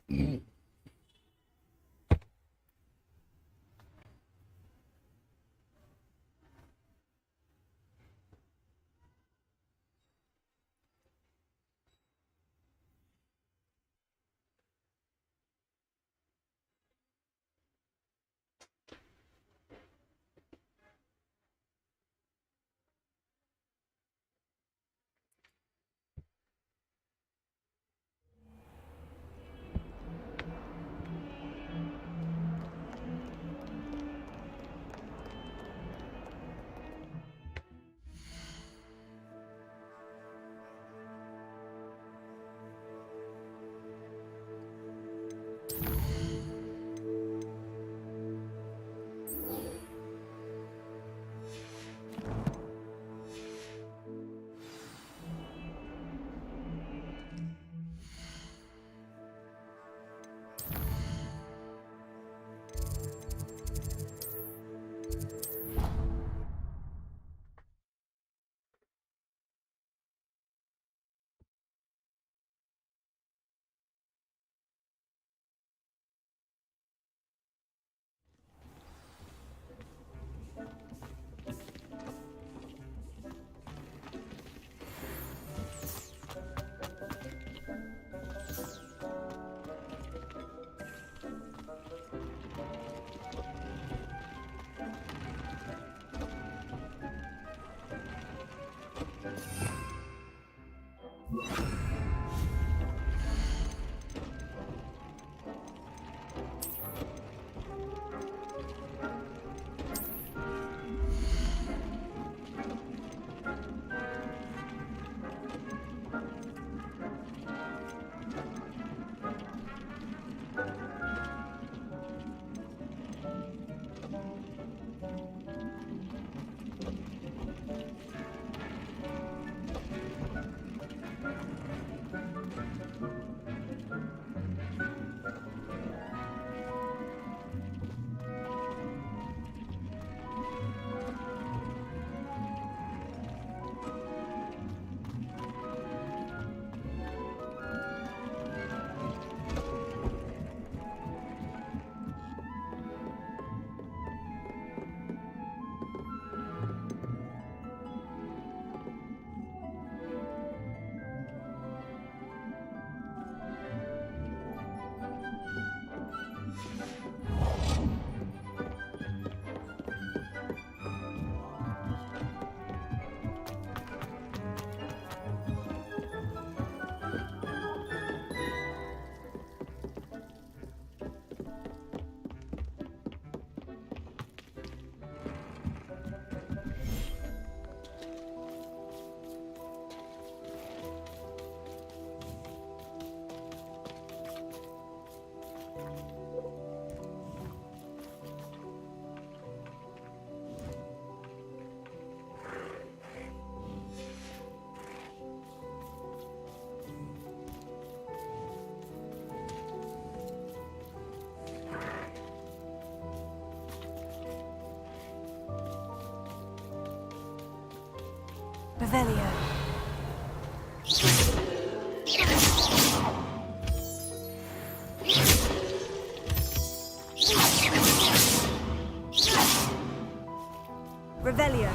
Revelio. Revelio.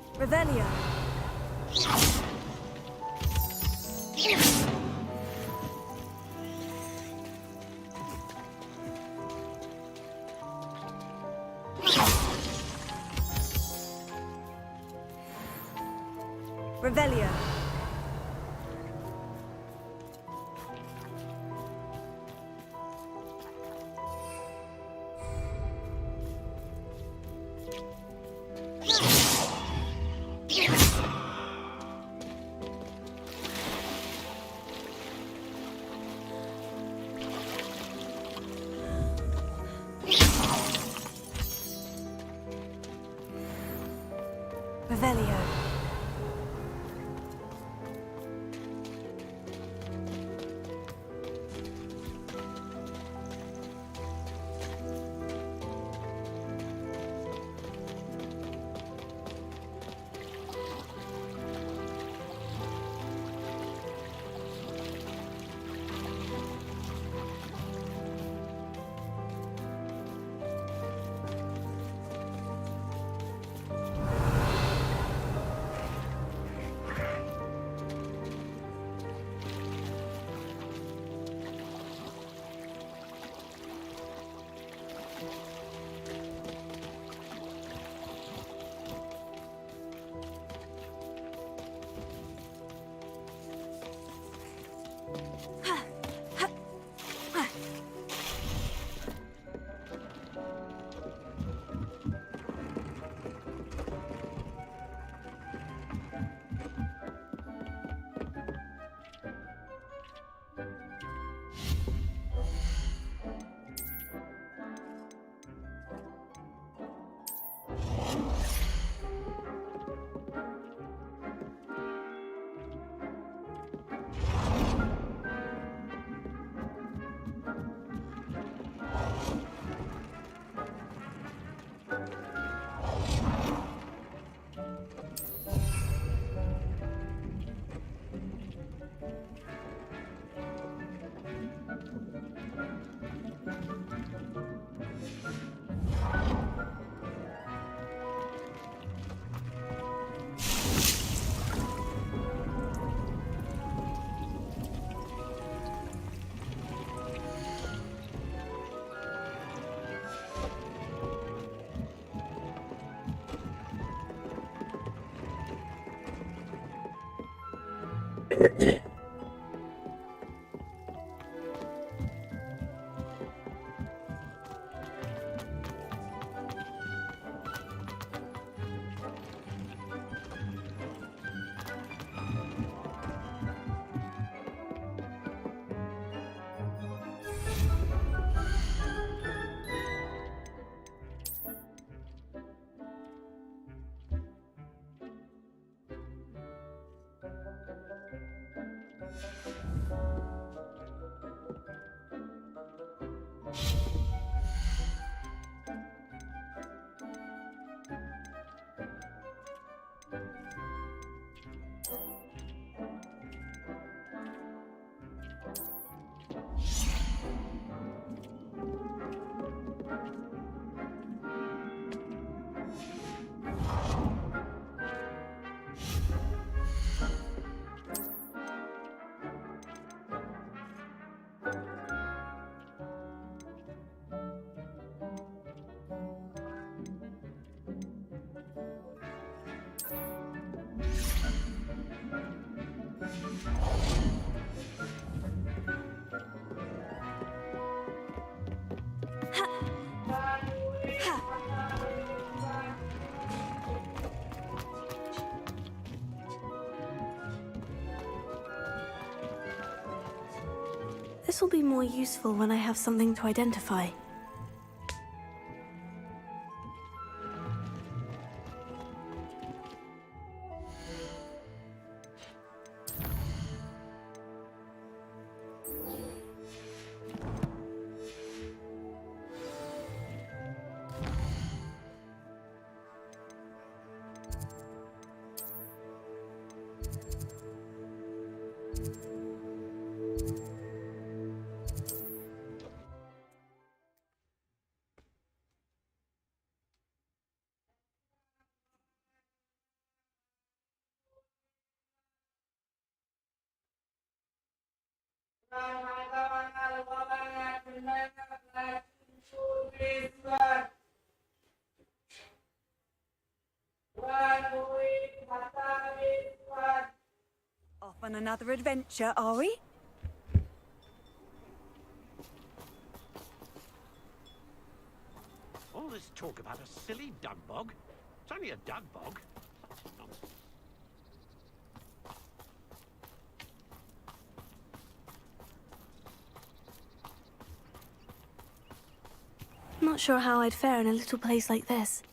Revelio. Revelio. Revelio. This will be more useful when I have something to identify. Off on another adventure, are we? All this talk about a silly dug bog. It's only a dug bog. Nonsense. I'm not sure how I'd fare in a little place like this.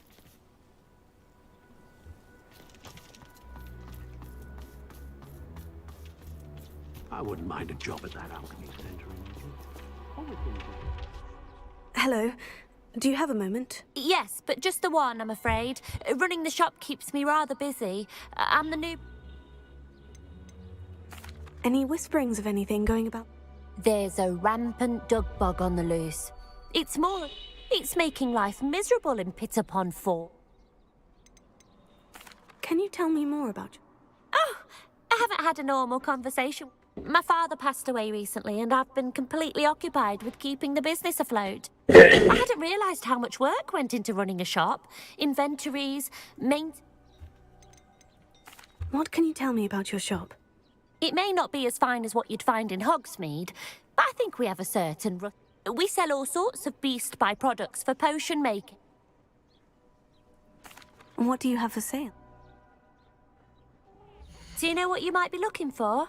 I wouldn't mind a job at that alchemy centre. Hello. Do you have a moment? Yes, but just the one, I'm afraid. Running the shop keeps me rather busy. I'm the new... Any whisperings of anything going about? There's a rampant dug bog on the loose. It's making life miserable in Pitt-upon-Fort. Can you tell me more about... Oh, I haven't had a normal conversation. My father passed away recently, and I've been completely occupied with keeping the business afloat. I hadn't realised how much work went into running a shop. Inventories, What can you tell me about your shop? It may not be as fine as what you'd find in Hogsmeade, but I think we have a certain... We sell all sorts of beast by-products for potion making. And what do you have for sale? Do you know what you might be looking for?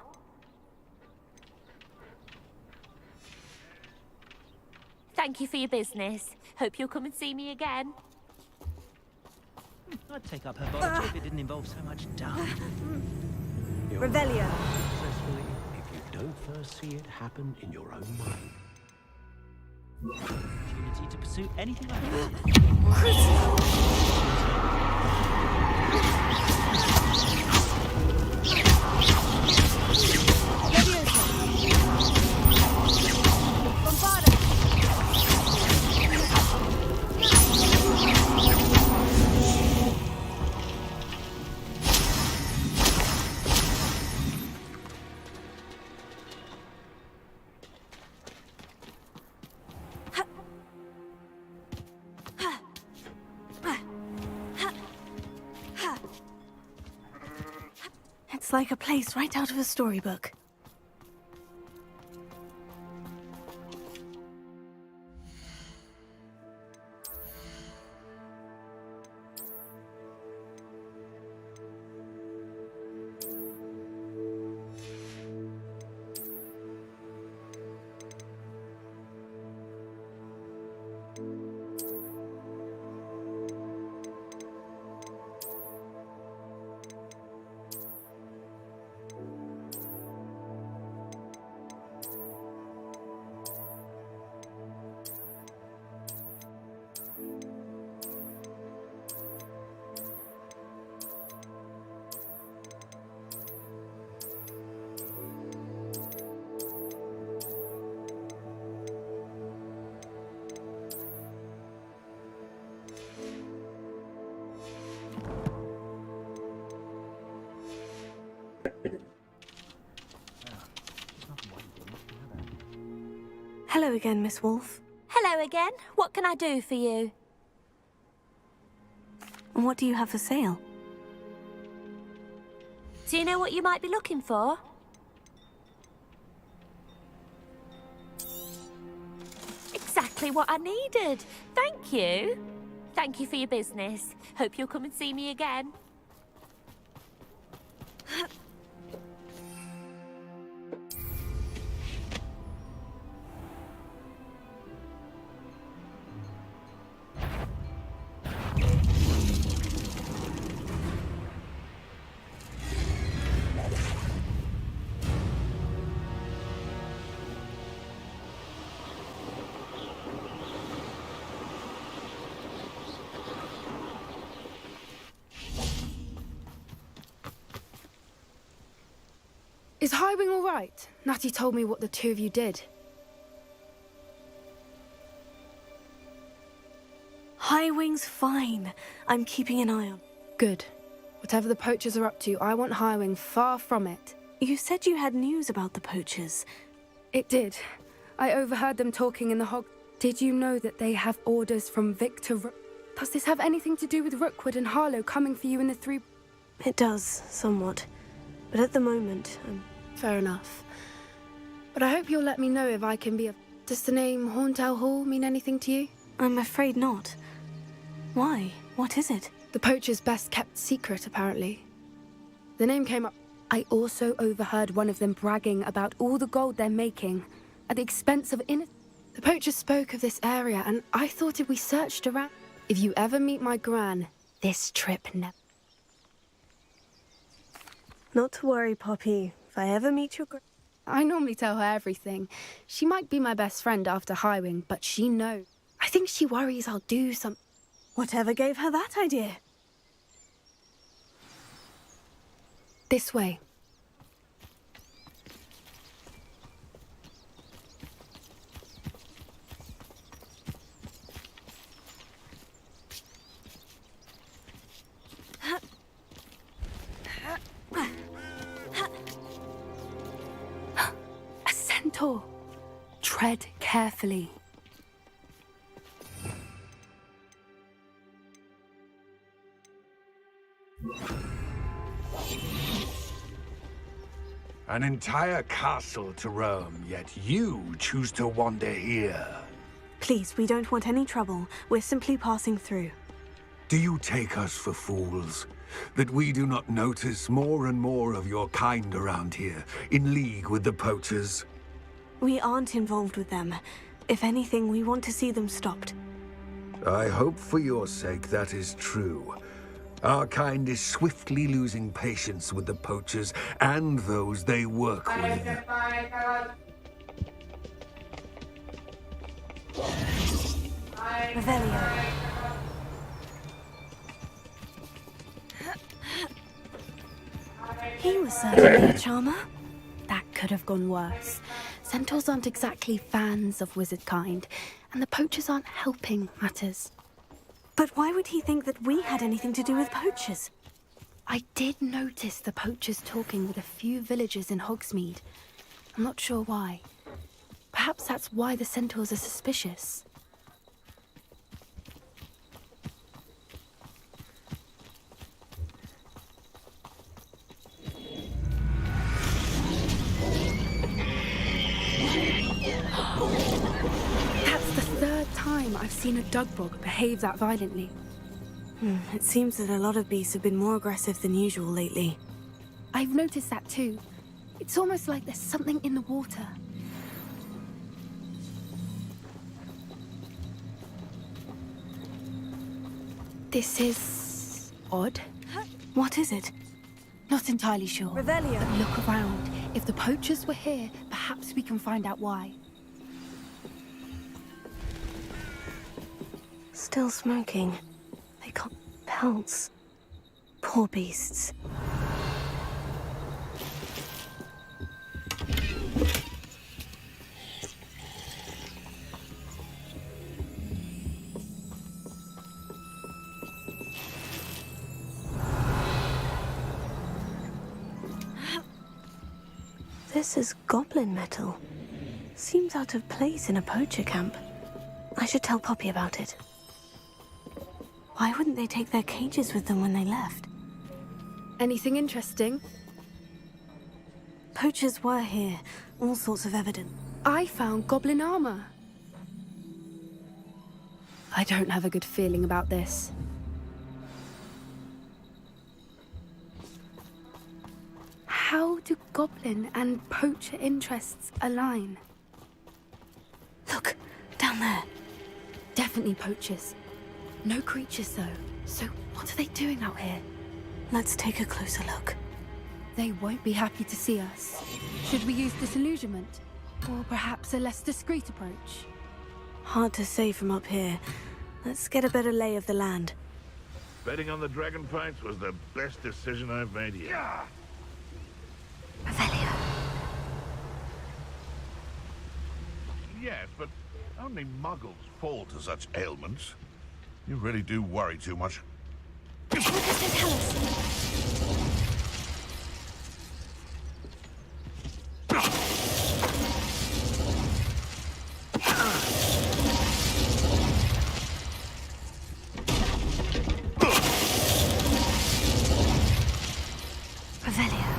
Thank you for your business. Hope you'll come and see me again. I'd take up her bottle if it didn't involve so much dung. Revelio. Successfully, if you don't first see it happen in your own mind. Opportunity to pursue anything I It's like a place right out of a storybook. Hello again, Miss Wolf. Hello again. What can I do for you? What do you have for sale? Do you know what you might be looking for? Exactly what I needed. Thank you. Thank you for your business. Hope you'll come and see me again. Is Highwing all right? Natty told me what the two of you did. Highwing's fine. I'm keeping an eye on. Good. Whatever the poachers are up to, I want Highwing far from it. You said you had news about the poachers. It did. I overheard them talking in the hog. Did you know that they have orders from Victor Does this have anything to do with Rookwood and Harlow coming for you in the three... It does, somewhat. But at the moment, Fair enough. But I hope you'll let me know if I can be a... Does the name Horntail Hall mean anything to you? I'm afraid not. Why? What is it? The poacher's best kept secret, apparently. The name came up. I also overheard one of them bragging about all the gold they're making at the expense of The poacher spoke of this area, and I thought if we searched around... If you ever meet my gran, this trip never... Not to worry, Poppy. If I ever meet your I normally tell her everything. She might be my best friend after Highwing, but she knows. I think she worries I'll do something. Whatever gave her that idea? This way. A centaur. Tread carefully. An entire castle to roam, yet you choose to wander here. Please, we don't want any trouble. We're simply passing through. Do you take us for fools? That we do not notice more and more of your kind around here, in league with the poachers? We aren't involved with them. If anything, we want to see them stopped. I hope for your sake that is true. Our kind is swiftly losing patience with the poachers and those they work with. Revelio. He was certainly a charmer. That could have gone worse. Centaurs aren't exactly fans of wizard kind, and the poachers aren't helping matters. But why would he think that we had anything to do with poachers? I did notice the poachers talking with a few villagers in Hogsmeade. I'm not sure why. Perhaps that's why the centaurs are suspicious. seen a dugbog behave that violently. It seems that a lot of beasts have been more aggressive than usual lately. I've noticed that too. It's almost like there's something in the water. This is odd. What is it? Not entirely sure. Revelio. But look around. If the poachers were here, perhaps we can find out why. Still smoking. They got pelts. Poor beasts. This is goblin metal. Seems out of place in a poacher camp. I should tell Poppy about it. Why wouldn't they take their cages with them when they left? Anything interesting? Poachers were here. All sorts of evidence. I found goblin armor. I don't have a good feeling about this. How do goblin and poacher interests align? Look, down there. Definitely poachers. No creatures though. So what are they doing out here? Let's take a closer look. They won't be happy to see us. Should we use disillusionment? Or perhaps a less discreet approach? Hard to say from up here. Let's get a better lay of the land. Betting on the dragon fights was the best decision I've made yet. Revelio. Yes, but only muggles fall to such ailments. You really do worry too much. What does it tell us? Revelio.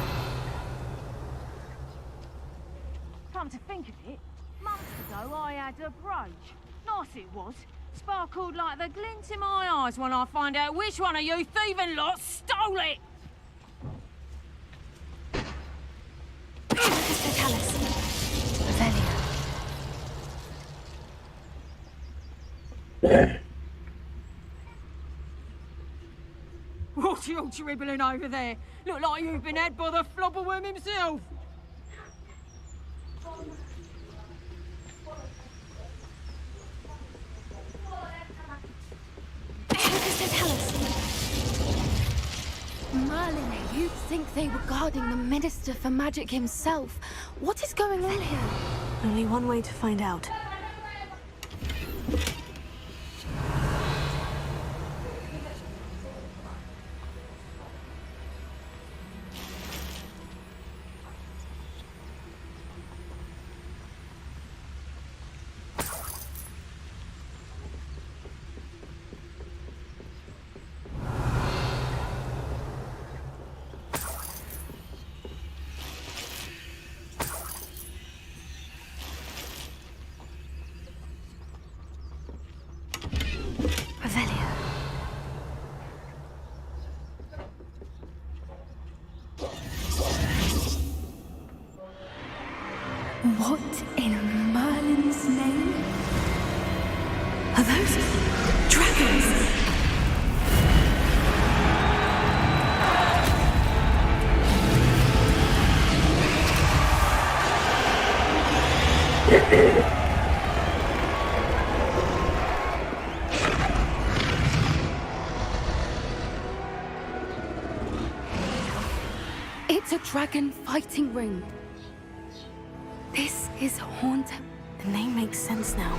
Come to think of it, months ago I had a brooch. Nice it was. Sparkled like the glint in my eyes when I find out which one of you thieving lot stole it! What does it tell us? Revelio. What you all dribbling over there? Look like you've been had by the flobberworm himself! What does it tell us? Merlin, you'd think they were guarding the Minister for Magic himself. What is going on here? Only one way to find out. Revelio. What in Merlin's name? Are those dragons? It's a dragon fighting ring. This is haunted. The name makes sense now.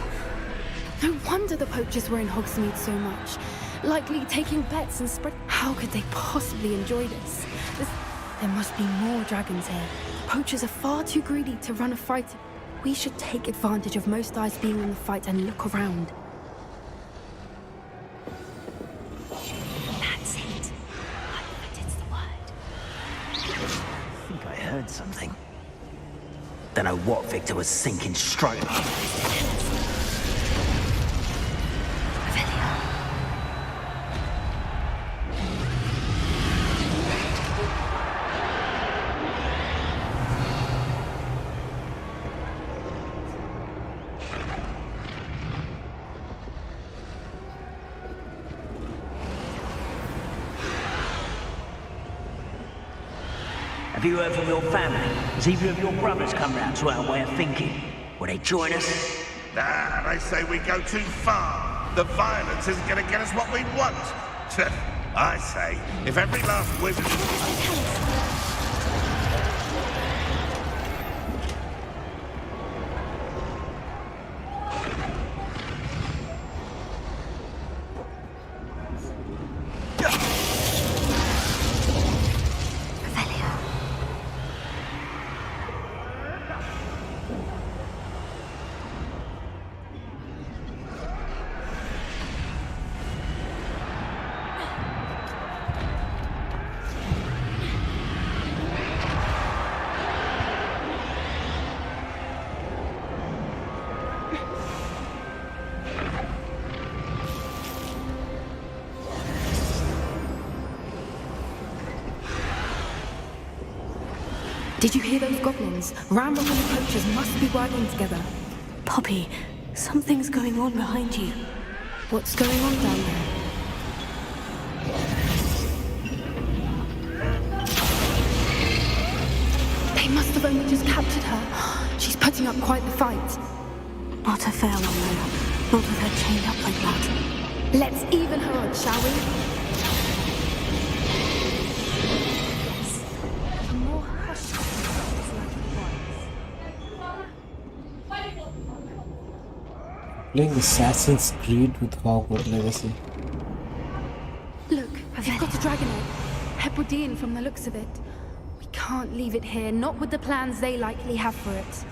No wonder the poachers were in Hogsmeade so much. Likely taking bets and spread. How could they possibly enjoy this? There must be more dragons here. The poachers are far too greedy to run a fight. We should take advantage of most eyes being in the fight and look around. That's it. I bet it's the word. I think I heard something. Don't know what Victor was sinking stroke. you heard from your family? Has either of your brothers come round to our way of thinking? Will they join us? Nah, they say we go too far. The violence isn't going to get us what we want. I say, if every last wizard... Did you hear those goblins? Rambo and the poachers must be working together. Poppy, something's going on behind you. What's going on down there? They must have only just captured her. She's putting up quite the fight. Not a fair one, though. Not with her chained up like that. Let's even her odds, shall we? Playing Assassin's Creed with Hogwarts Legacy. Look, they've got a dragon egg. Hebridean from the looks of it. We can't leave it here, not with the plans they likely have for it.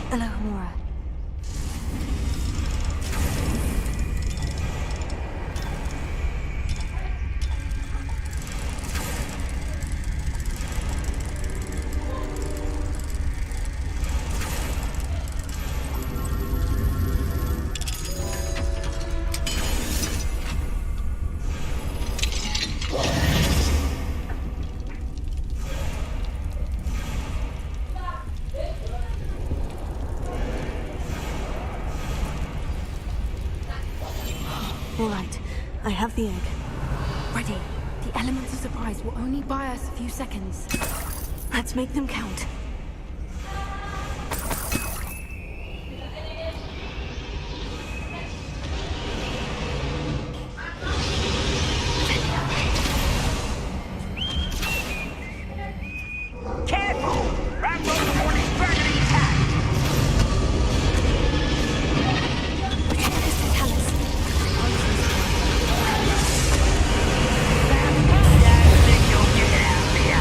Hello, Hamura. All right, I have the egg. Ready. The elements of surprise will only buy us a few seconds. Let's make them count. Careful! Rambo's warning dragon attack! Whatever this they tell us. I think you'll get out there.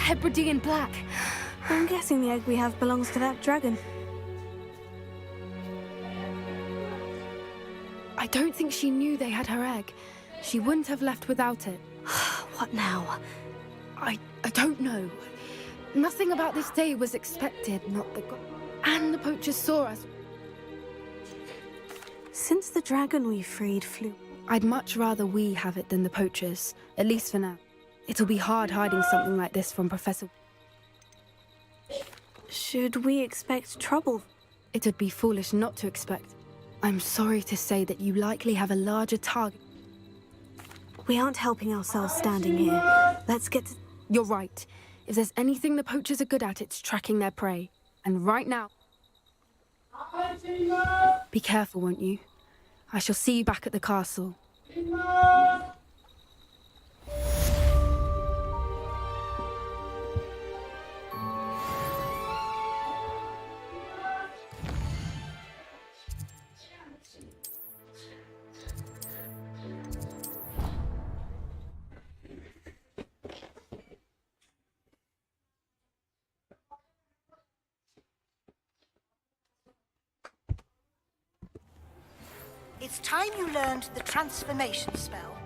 Hebridean black. I'm guessing the egg we have belongs to that dragon. I don't think she knew they had her egg. She wouldn't have left without it. What now? I don't know. Nothing about this day was expected, not the and the poachers saw us. Since the dragon we freed flew... I'd much rather we have it than the poachers, at least for now. It'll be hard hiding something like this from Professor... Should we expect trouble? It'd be foolish not to expect. I'm sorry to say that you likely have a larger target. We aren't helping ourselves standing here. Let's get to... You're right. If there's anything the poachers are good at, it's tracking their prey. And right now... Be careful, won't you? I shall see you back at the castle. It's time you learned the transformation spell.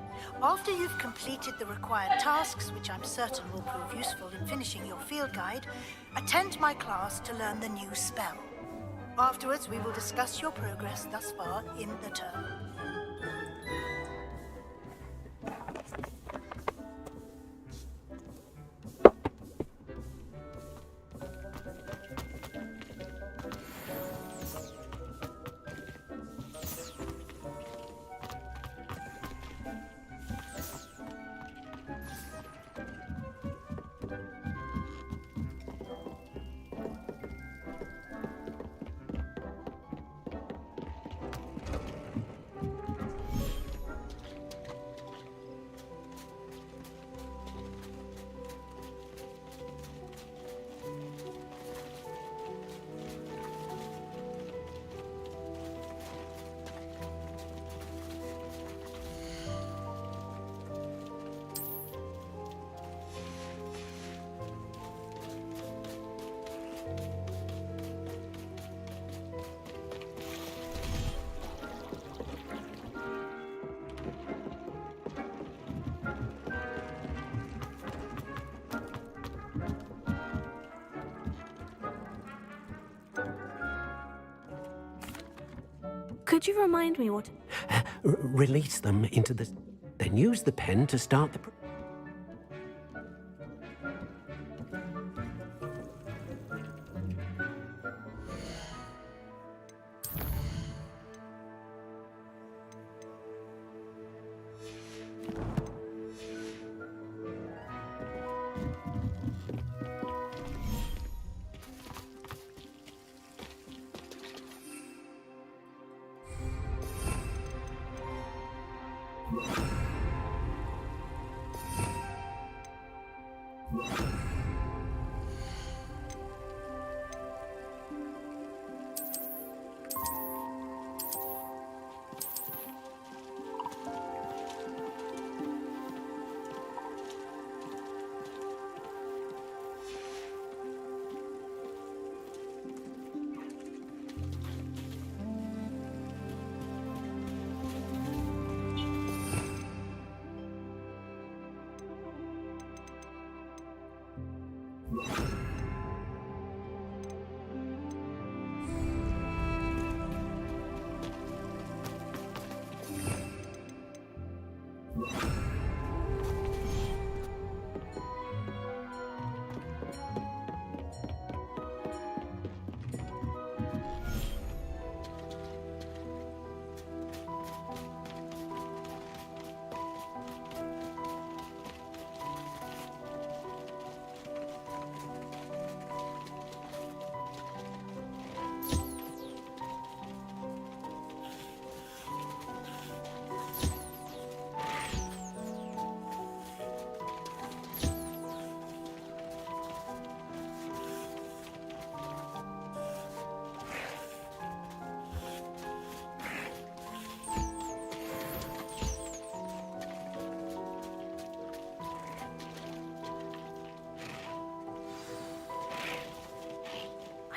After you've completed the required tasks, which I'm certain will prove useful in finishing your field guide, attend my class to learn the new spell. Afterwards, we will discuss your progress thus far in the term. Could you remind me what... Release them into the... Then use the pen to start the...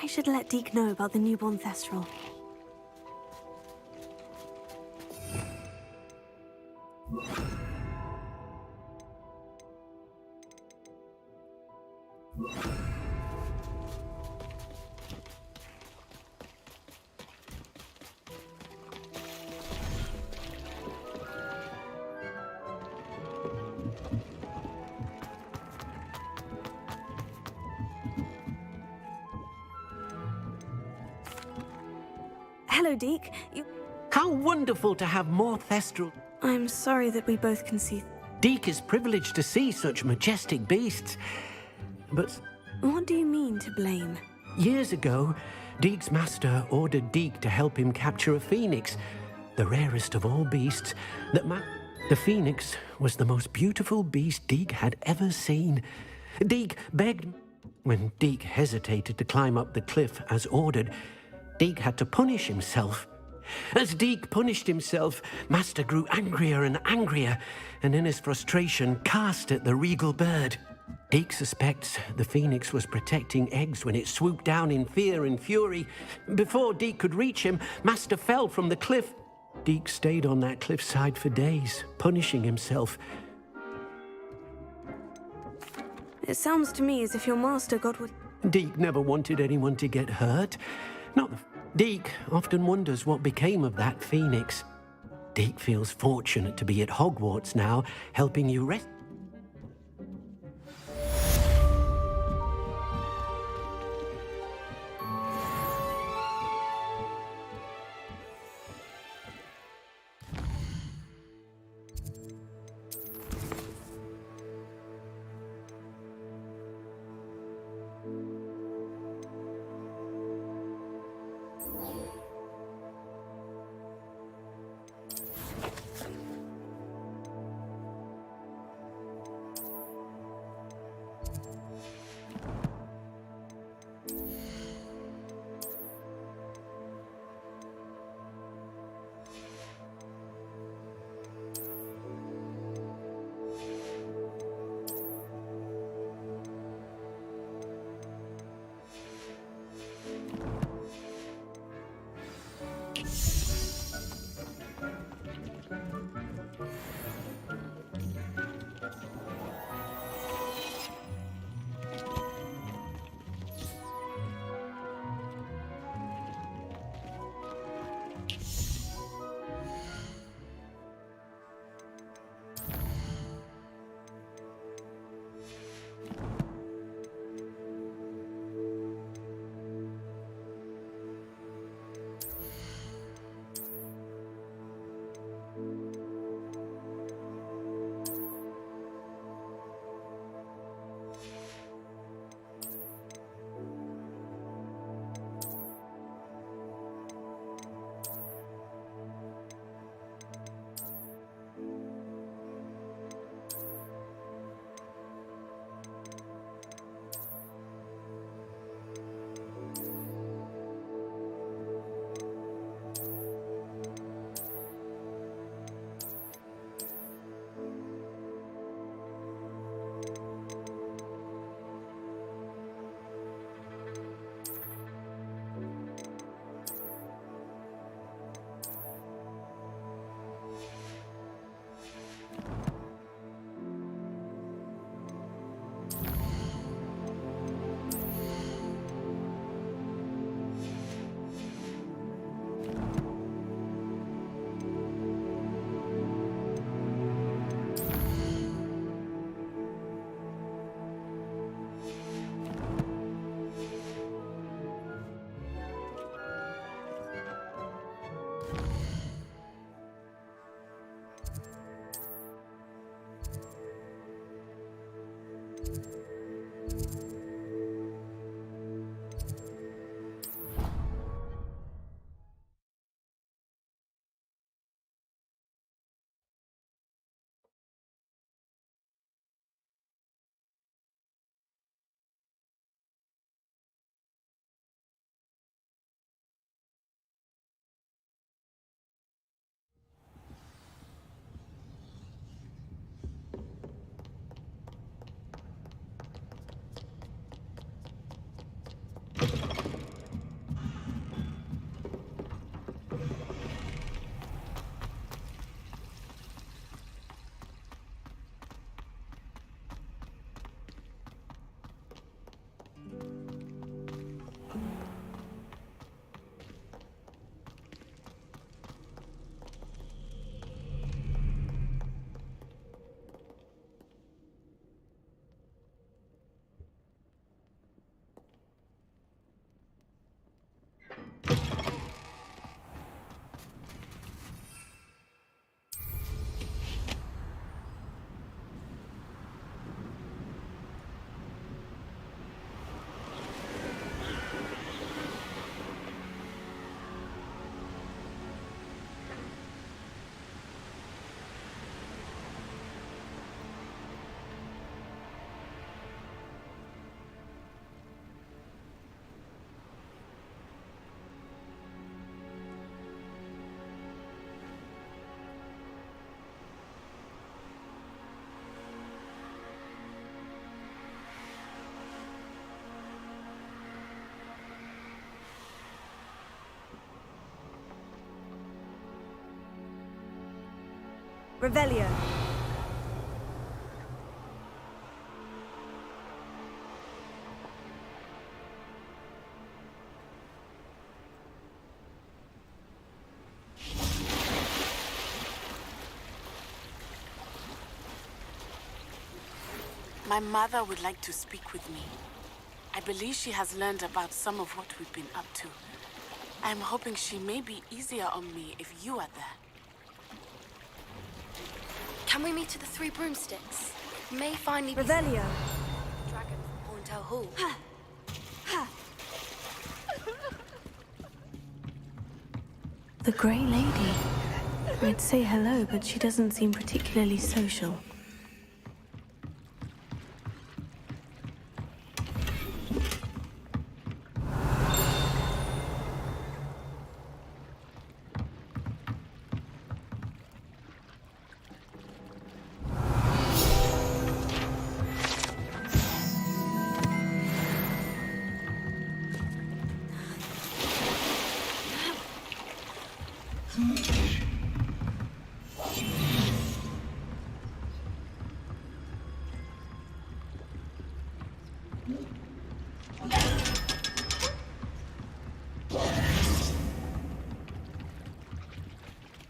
I should let Deke know about the newborn Thestral. Hello, Deke. How wonderful to have more Thestral. I'm sorry that we both can see. Deke is privileged to see such majestic beasts. But What do you mean to blame? years ago, Deke's master ordered Deke to help him capture a phoenix, the rarest of all beasts. The phoenix was the most beautiful beast Deke had ever seen. Deke begged. When Deke hesitated to climb up the cliff as ordered, Deke had to punish himself. As Deke punished himself, Master grew angrier and angrier, and in his frustration cast at the regal bird. Deke suspects the phoenix was protecting eggs when it swooped down in fear and fury. Before Deke could reach him, Master fell from the cliff. Deke stayed on that cliffside for days, punishing himself. It sounds to me as if your master got what... Deke never wanted anyone to get hurt. Deke often wonders what became of that phoenix. Deke feels fortunate to be at Hogwarts now, helping you rest. Revelio. My mother would like to speak with me. I believe she has learned about some of what we've been up to. I'm hoping she may be easier on me if you are there. Can we meet at the Three Broomsticks? May finally be Revelio. dragon from Horntail Hall. The Grey Lady. I'd say hello, but she doesn't seem particularly social.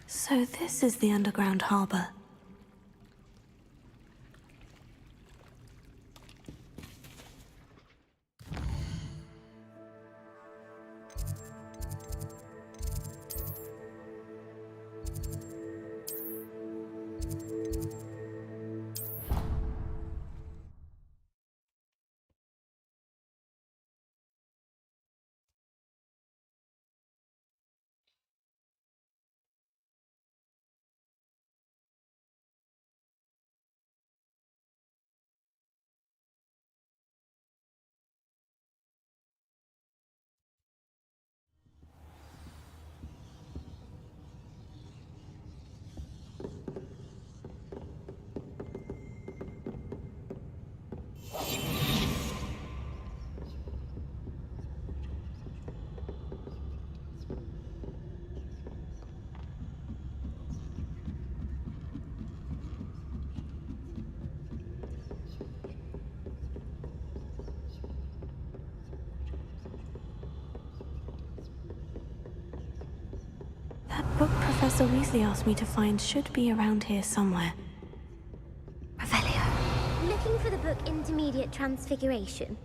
So this is the underground harbor. That book Professor Weasley asked me to find should be around here somewhere. Revelio. Looking for the book Intermediate Transfiguration?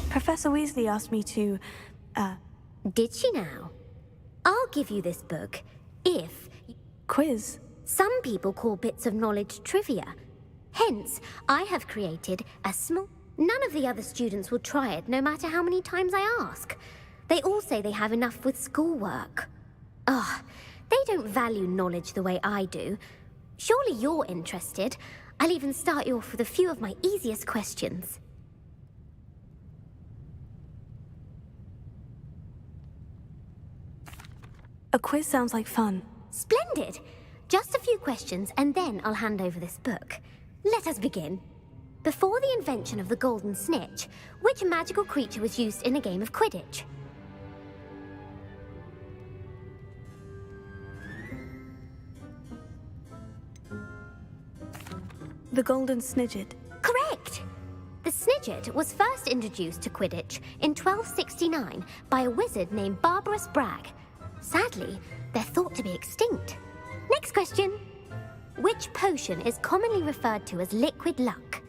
Professor Weasley asked me to, Did she now? I'll give you this book if... Quiz. Some people call bits of knowledge trivia. Hence, I have created a small... None of the other students will try it, no matter how many times I ask. They all say they have enough with schoolwork. Ugh, they don't value knowledge the way I do. Surely you're interested. I'll even start you off with a few of my easiest questions. A quiz sounds like fun. Splendid! Just a few questions, and then I'll hand over this book. Let us begin. Before the invention of the golden snitch, which magical creature was used in a game of Quidditch? The golden snidget. Correct! The snidget was first introduced to Quidditch in 1269 by a wizard named Barbarous Bragg. Sadly, they're thought to be extinct. Next question. Which potion is commonly referred to as liquid luck?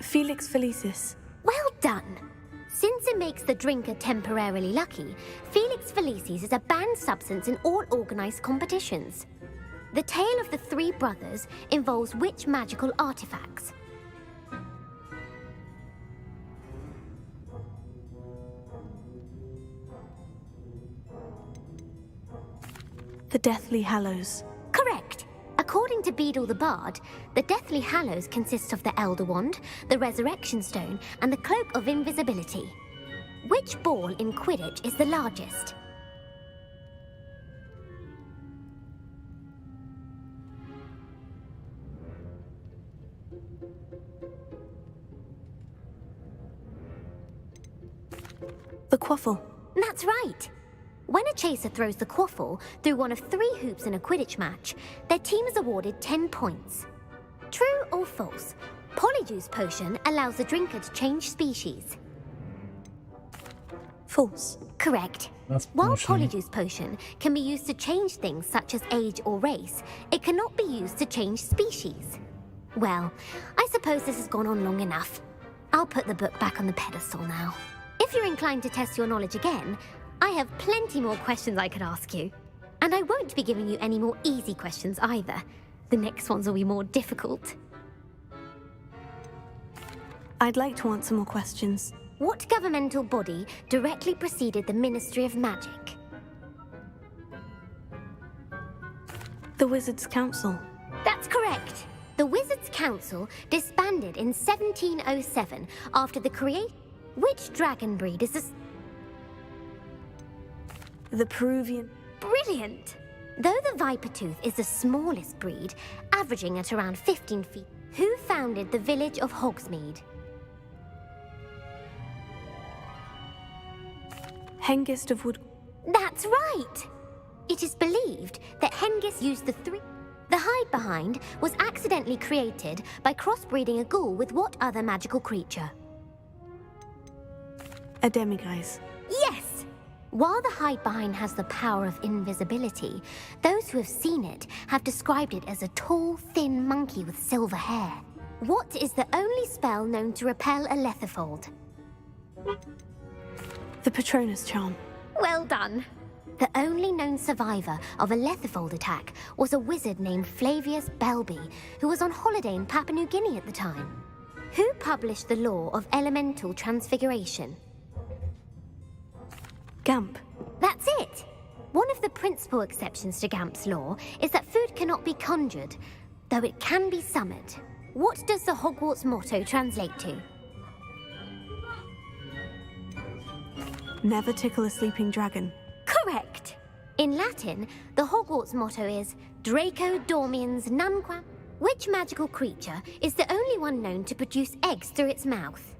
Felix Felicis. Well done! Since it makes the drinker temporarily lucky, Felix Felicis is a banned substance in all organized competitions. The tale of the three brothers involves which magical artifacts? The Deathly Hallows. Correct. According to Beadle the Bard, the Deathly Hallows consists of the Elder Wand, the Resurrection Stone, and the Cloak of Invisibility. Which ball in Quidditch is the largest? The Quaffle. That's right. When a chaser throws the quaffle through one of 3 hoops in a Quidditch match, their team is awarded 10 points. True or false? Polyjuice Potion allows the drinker to change species. False. Correct. That's While bullshit. Polyjuice Potion can be used to change things such as age or race, it cannot be used to change species. Well, I suppose this has gone on long enough. I'll put the book back on the pedestal now. If you're inclined to test your knowledge again, I have plenty more questions I could ask you. And I won't be giving you any more easy questions either. The next ones will be more difficult. I'd like to answer more questions. What governmental body directly preceded the Ministry of Magic? The Wizards' Council. That's correct. The Wizards' Council disbanded in 1707 after the creation. Which dragon breed is this? The Peruvian. Brilliant! Though the Vipertooth is the smallest breed, averaging at around 15 feet, who founded the village of Hogsmeade? Hengist of Wood. That's right! It is believed that Hengist used the hide-behind was accidentally created by crossbreeding a ghoul with what other magical creature? A demiguise. Yes! While the hide-behind has the power of invisibility, those who have seen it have described it as a tall, thin monkey with silver hair. What is the only spell known to repel a lethifold? The Patronus Charm. Well done. The only known survivor of a lethifold attack was a wizard named Flavius Belby, who was on holiday in Papua New Guinea at the time. Who published the law of elemental transfiguration? Gamp. That's it! One of the principal exceptions to Gamp's law is that food cannot be conjured, though it can be summoned. What does the Hogwarts motto translate to? Never tickle a sleeping dragon. Correct! In Latin, the Hogwarts motto is Draco Dormiens Nunquam. Which magical creature is the only one known to produce eggs through its mouth?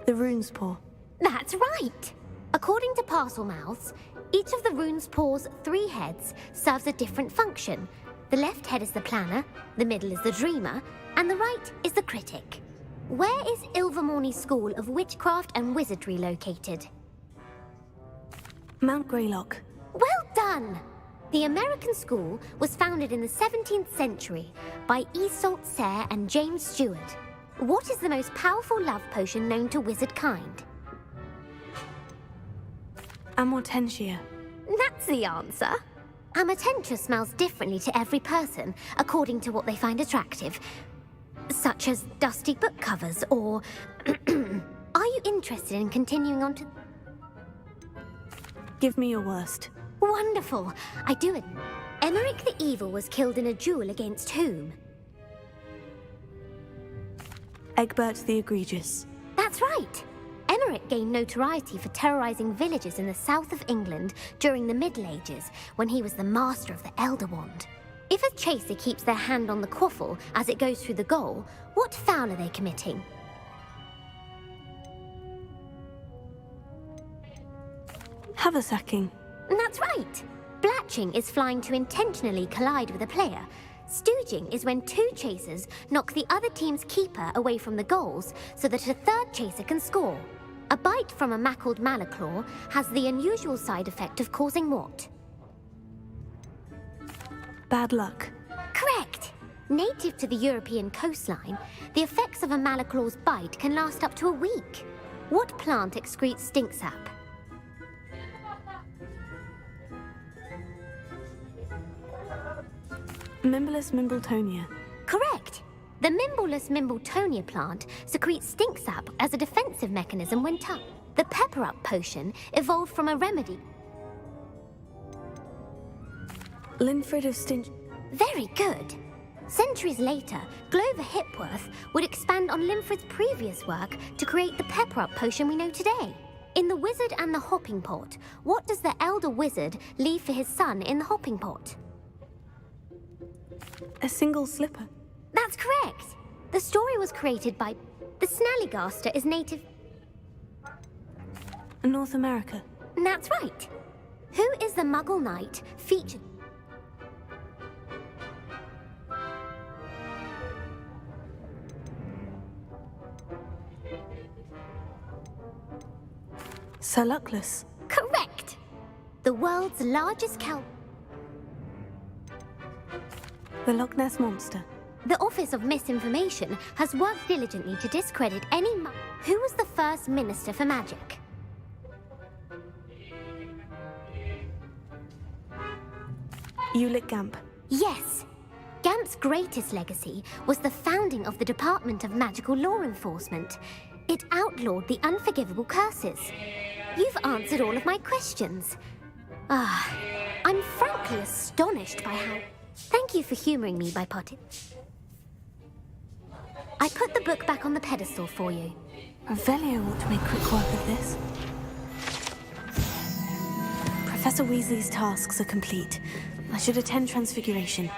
The Rune's Paw. That's right! According to Parselmouths, each of the Rune's Paw's 3 heads serves a different function. The left head is the planner, the middle is the dreamer, and the right is the critic. Where is Ilvermorny School of Witchcraft and Wizardry located? Mount Greylock. Well done! The American school was founded in the 17th century by Iseult Sayre and James Stewart. What is the most powerful love potion known to wizard kind? Amortentia. That's the answer. Amortentia smells differently to every person, according to what they find attractive, such as dusty book covers or... Are you interested in continuing on to... Give me your worst. Wonderful. I do it. Emeric the Evil was killed in a duel against whom? Egbert the Egregious. That's right. Emeric gained notoriety for terrorizing villages in the south of England during the Middle Ages, when he was the master of the Elder Wand. If a chaser keeps their hand on the quaffle as it goes through the goal, what foul are they committing? Haversacking. That's right. Blatching is flying to intentionally collide with a player. Stooging is when 2 chasers knock the other team's keeper away from the goals so that a third chaser can score. A bite from a mackled malaclaw has the unusual side effect of causing what? Bad luck. Correct! Native to the European coastline, the effects of a malaclaw's bite can last up to a week. What plant excretes stink sap? Mimblus Mimbletonia. Correct! The Mimblus Mimbletonia plant secretes stink sap as a defensive mechanism when touched. The Pepper Up potion evolved from a remedy. Linfred of Stinch... Very good. Centuries later, Glover Hipworth would expand on Linfred's previous work to create the pepper-up potion we know today. In The Wizard and the Hopping Pot, what does the elder wizard leave for his son in the hopping pot? A single slipper. That's correct. The story was created by... The Snallygaster is native... North America. That's right. Who is the Muggle Knight featured... Sir Luckless. Correct. The world's largest cow... The Loch Ness Monster. The Office of Misinformation has worked diligently to discredit any Who was the first Minister for Magic? Ulick Gamp. Yes. Gamp's greatest legacy was the founding of the Department of Magical Law Enforcement. It outlawed the unforgivable curses. You've answered all of my questions. I'm frankly astonished by how... Thank you for humouring me by potting. I put the book back on the pedestal for you. Revelio ought to make quick work of this. Professor Weasley's tasks are complete. I should attend Transfiguration.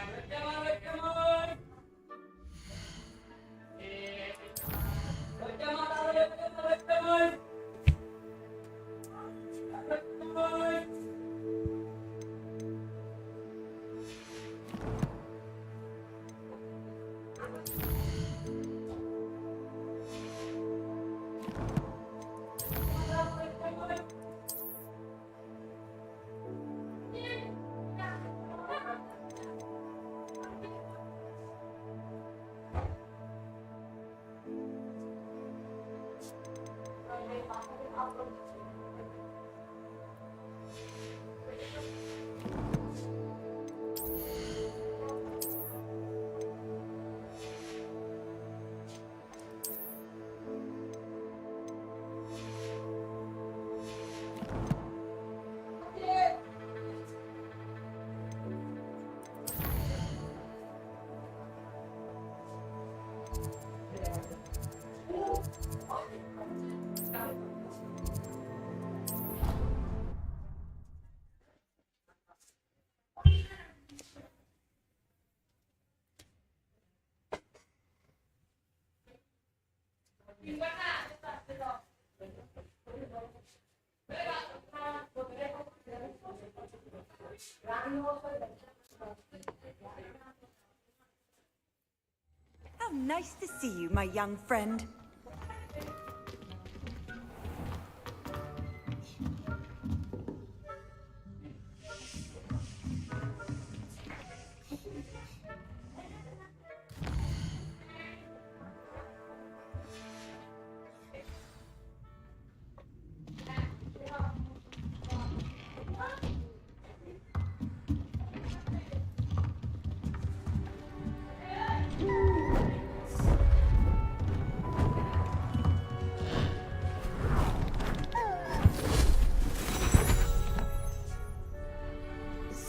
How nice to see you, my young friend.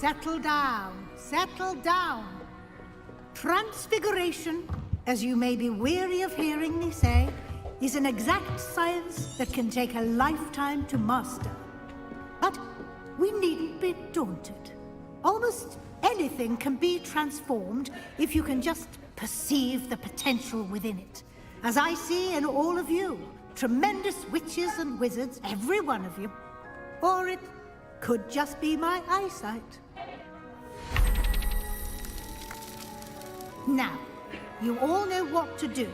Settle down, settle down. Transfiguration, as you may be weary of hearing me say, is an exact science that can take a lifetime to master. But we needn't be daunted. Almost anything can be transformed if you can just perceive the potential within it. As I see in all of you, tremendous witches and wizards, every one of you. Or it could just be my eyesight. Now, you all know what to do.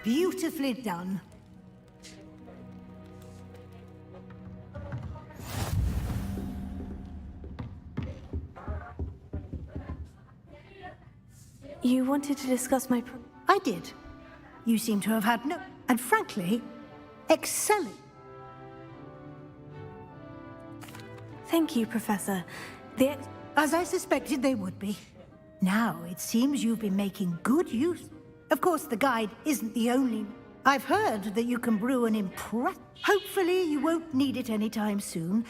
Beautifully done. You wanted to discuss my... I did. You seem to have had no... and frankly, excelling. Thank you, Professor. As I suspected they would be. Now, it seems you've been making good use. Of course, the guide isn't the only... I've heard that you can brew an Hopefully, you won't need it anytime soon.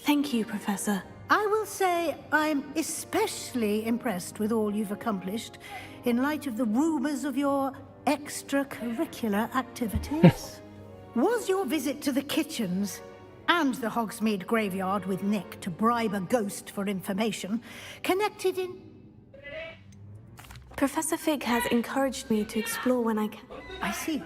Thank you, Professor. I will say I'm especially impressed with all you've accomplished in light of the rumors of your extracurricular activities. Was your visit to the kitchens and the Hogsmeade graveyard with Nick to bribe a ghost for information connected in... Professor Fig has encouraged me to explore when I can. I see.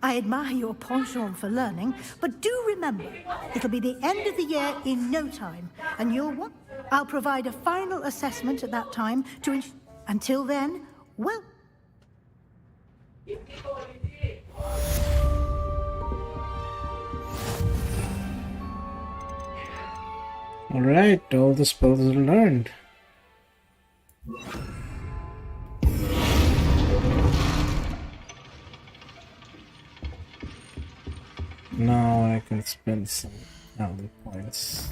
I admire your penchant for learning, but do remember, it'll be the end of the year in no time, and you'll want... I'll provide a final assessment at that time to... Until then, well... Alright, all the spells are learned. Now I can spend some other points.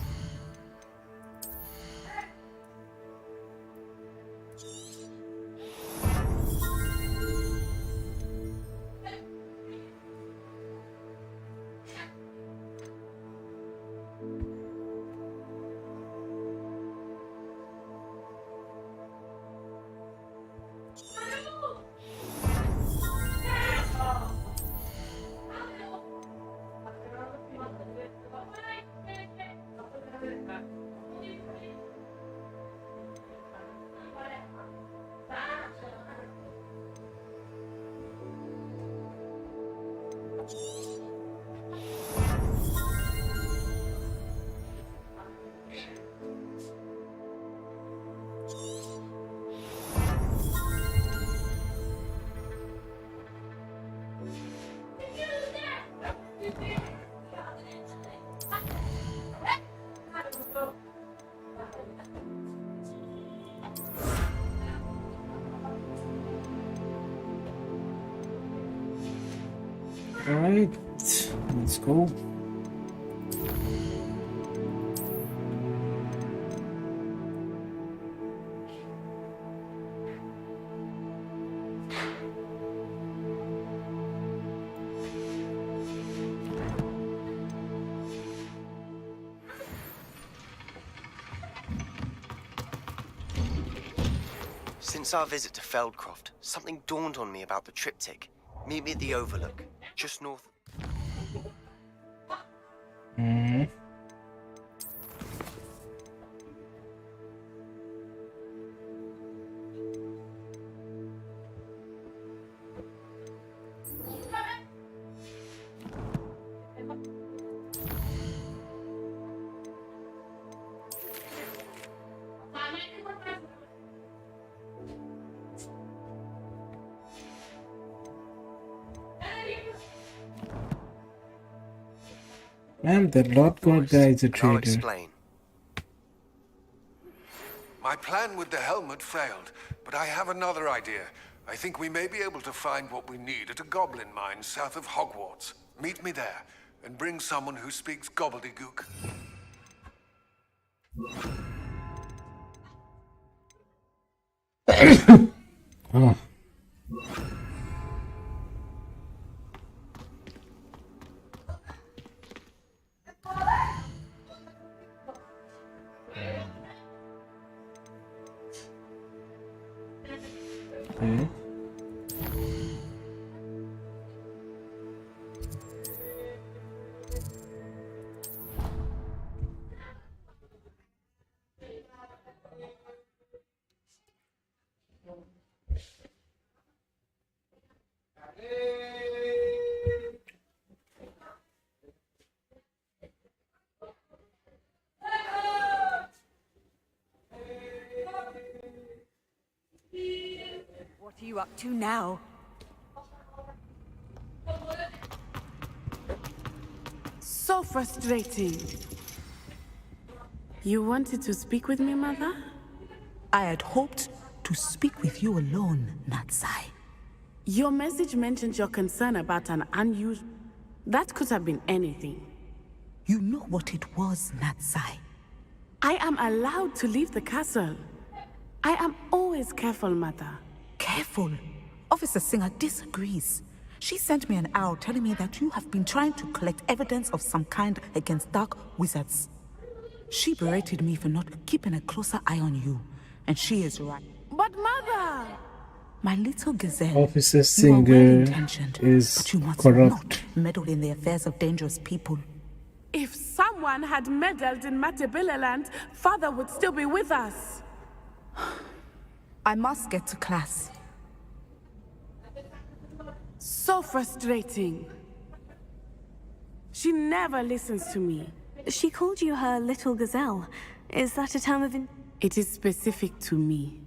Alright, let's go. Since our visit to Feldcroft, something dawned on me about the triptych. Meet me at the Overlook, just north. Ma'am, the Lord God guy is a traitor. I'll explain. My plan with the helmet failed, but I have another idea. I think we may be able to find what we need at a goblin mine south of Hogwarts. Meet me there, and bring someone who speaks gobbledygook. Oh. Okay. What are you up to now? So frustrating. You wanted to speak with me, Mother? I had hoped to speak with you alone, Natsai. Your message mentioned your concern about an unusual... That could have been anything. You know what it was, Natsai. I am allowed to leave the castle. I am always careful, Mother. Careful? Officer Singer disagrees. She sent me an owl telling me that you have been trying to collect evidence of some kind against dark wizards. She berated me for not keeping a closer eye on you, and she is right. But Mother! My little gazelle, Officer you are Singer well-intentioned, is but you must corrupt. not meddle in the affairs of dangerous people. If someone had meddled in Matabeleland, Father would still be with us. I must get to class. So frustrating. She never listens to me. She called you her little gazelle. Is that a term of It is specific to me.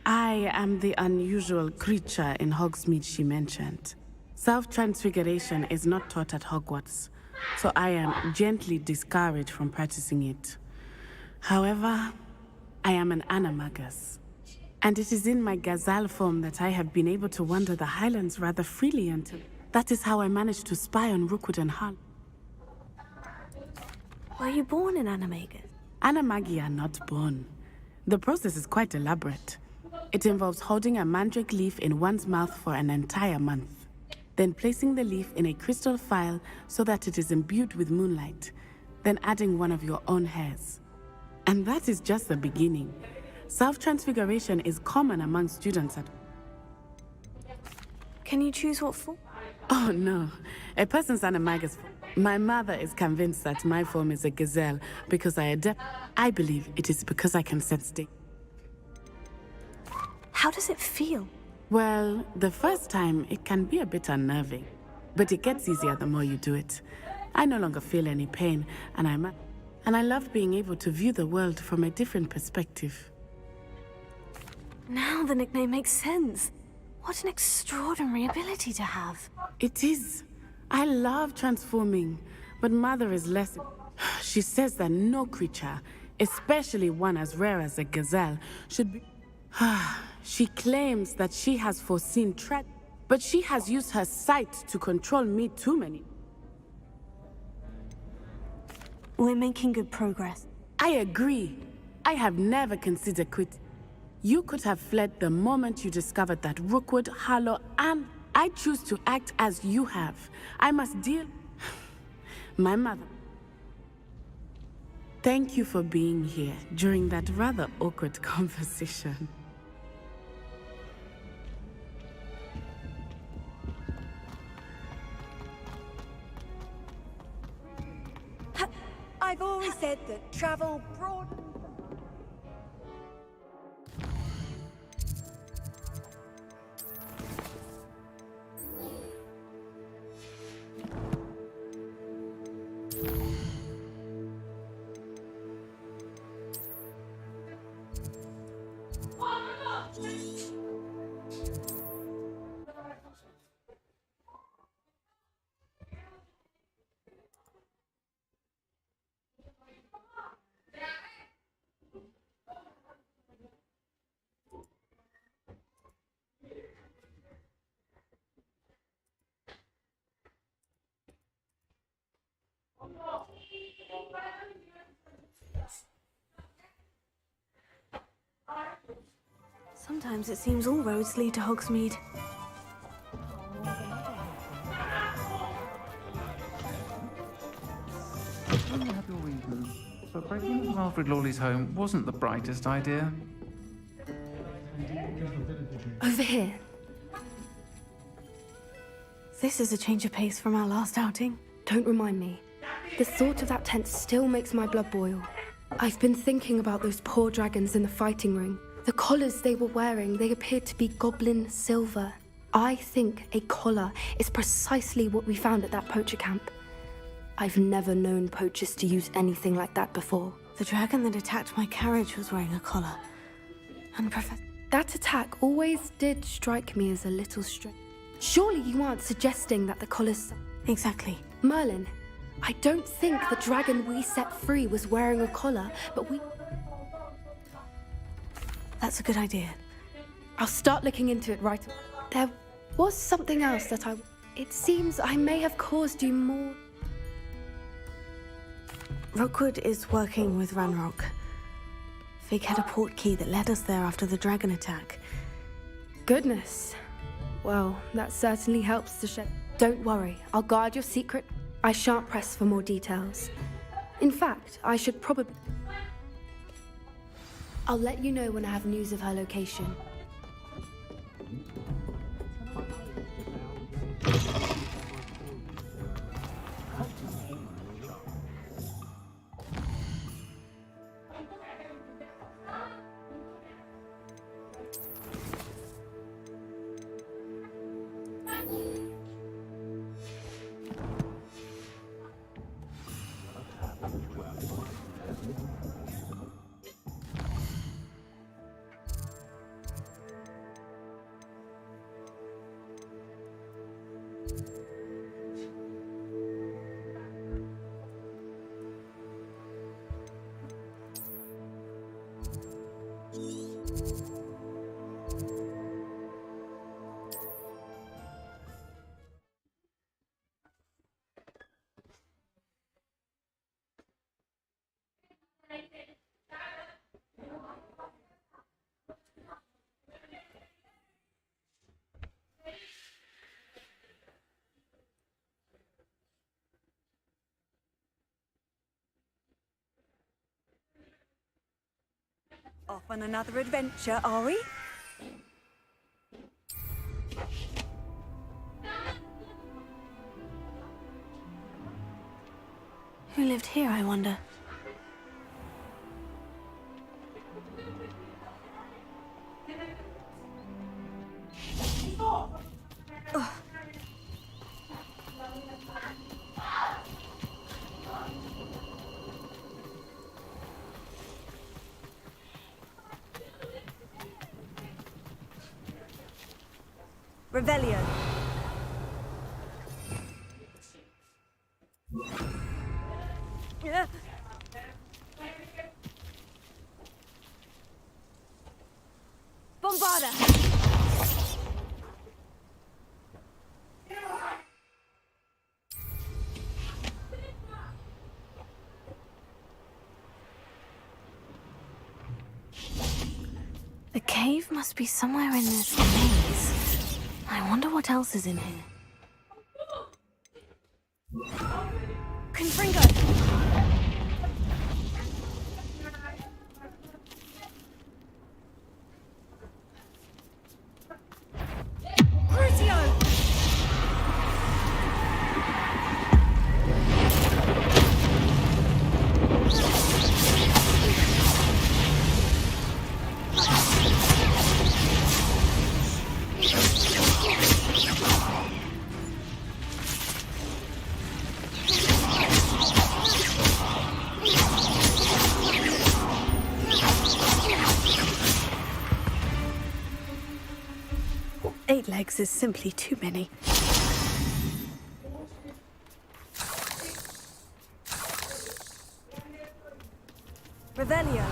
I am the unusual creature in Hogsmeade she mentioned. Self-transfiguration is not taught at Hogwarts, so I am gently discouraged from practicing it. However, I am an animagus, and it is in my gazelle form that I have been able to wander the Highlands rather freely until... That is how I managed to spy on Rookwood and Hull. Were you born an animagus? Animagi are not born. The process is quite elaborate. It involves holding a mandrake leaf in one's mouth for an entire month, then placing the leaf in a crystal phial so that it is imbued with moonlight, then adding one of your own hairs. And that is just the beginning. Self-transfiguration is common among students at... Can you choose what form? Oh no, a person's animagus. My mother is convinced that my form is a gazelle because I adapt. I believe it is because I can sense danger. How does it feel? Well, the first time it can be a bit unnerving, but it gets easier the more you do it. I no longer feel any pain, and I love being able to view the world from a different perspective. Now the nickname makes sense. What an extraordinary ability to have. It is. I love transforming, but Mother is less... She says that no creature, especially one as rare as a gazelle, should be... She claims that she has foreseen but she has used her sight to control me too many. We're making good progress. I agree. I have never considered quitting. You could have fled the moment you discovered that Rookwood, Harlow, and I choose to act as you have. I must deal... My mother. Thank you for being here during that rather awkward conversation. I've always said that travel broad... Sometimes it seems all roads lead to Hogsmeade. You have your reasons, but breaking into Alfred Lawley's home wasn't the brightest idea. Over here. This is a change of pace from our last outing. Don't remind me. The thought of that tent still makes my blood boil. I've been thinking about those poor dragons in the fighting ring. The collars they were wearing, they appeared to be goblin silver. I think a collar is precisely what we found at that poacher camp. I've never known poachers to use anything like that before. The dragon that attacked my carriage was wearing a collar. And that attack always did strike me as a little strange. Surely you aren't suggesting that the collars... Exactly. Merlin, I don't think the dragon we set free was wearing a collar, but we... That's a good idea. I'll start looking into it right away. There was something else that It seems I may have caused you more... Rookwood is working with Ranrock. Fig had a portkey that led us there after the dragon attack. Goodness. Well, that certainly helps to shed... Don't worry, I'll guard your secret. I shan't press for more details. In fact, I should probably... I'll let you know when I have news of her location. Off on another adventure, are we? Who lived here, I wonder? Revelio. Bombarda. The cave must be somewhere in this maze. I wonder what else is in here. Confringo! Crucio! Eight legs is simply too many. Revelio.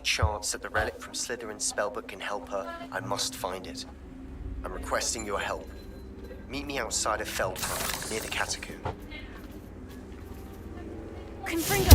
Chance that the relic from Slytherin's spellbook can help her, I must find it. I'm requesting your help. Meet me outside of Feldcroft, near the catacomb. Confringo!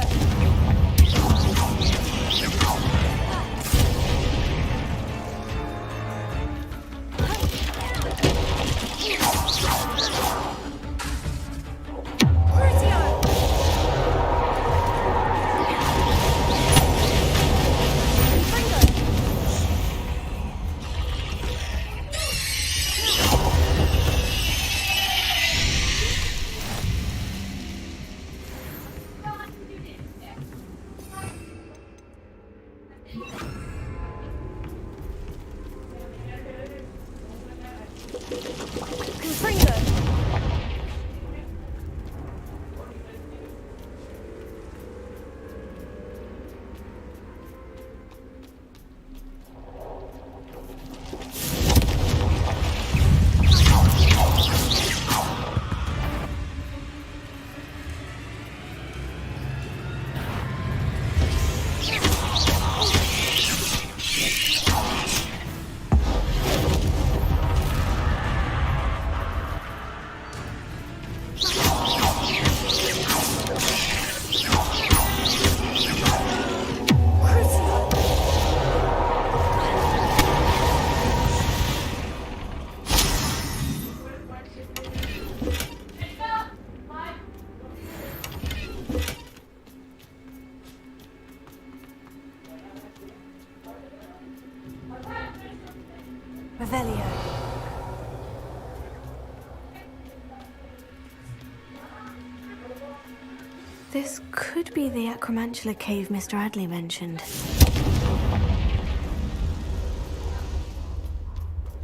This could be the Acromantula cave Mr. Adley mentioned.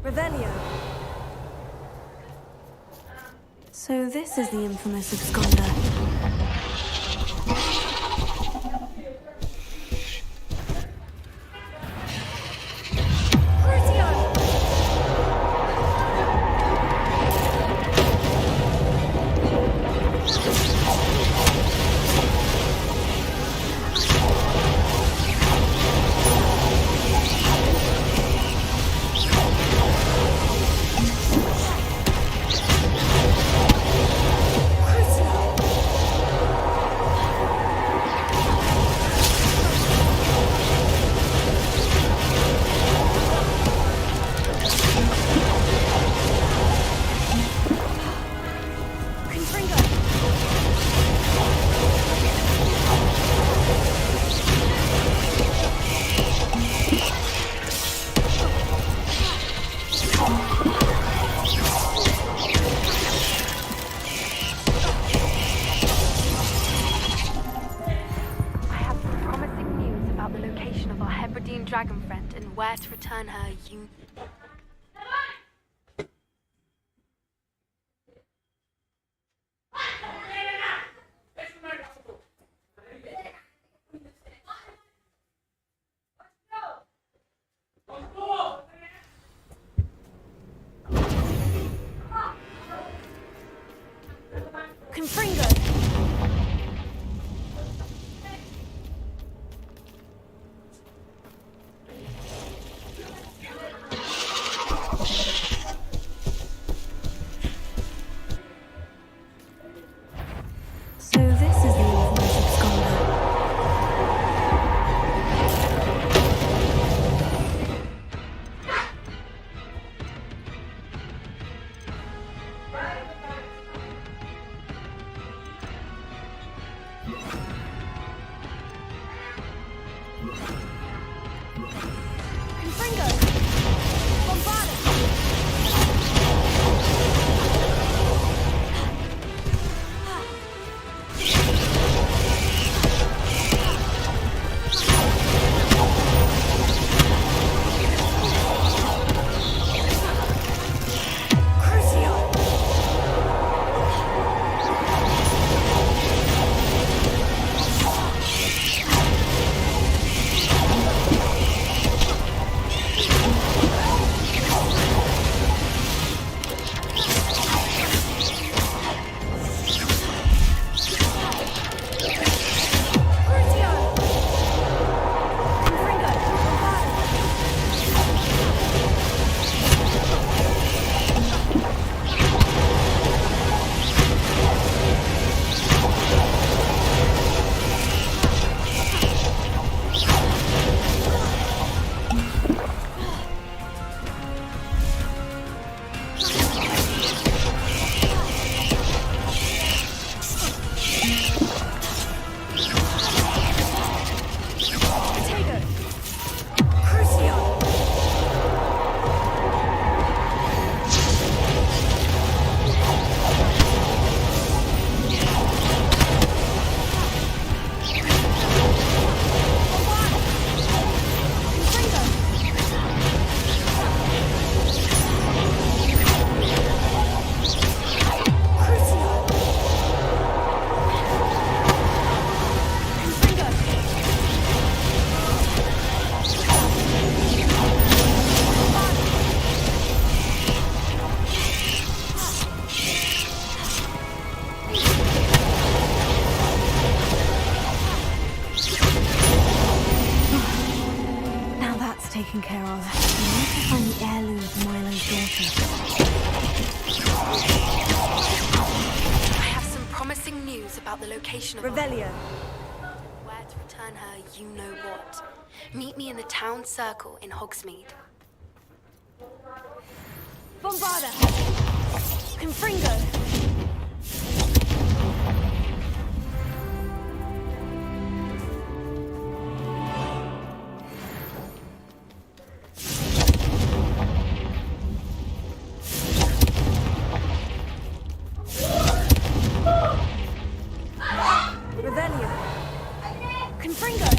Revelio. So this is the infamous absconder. Dragon friend and where to return her, you... Confringo. So this is the infamous absconder. Confringo. Bombarda. Taken care of. I need to find the heirloom of Milo's daughter. I have some promising news about the location of Revelio. Where to return her, you know what. Meet me in the town circle in Hogsmeade. Bombarda. Confringo. Revelio. Confringo!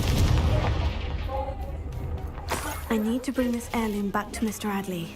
I need to bring this heirloom back to Mr. Adley.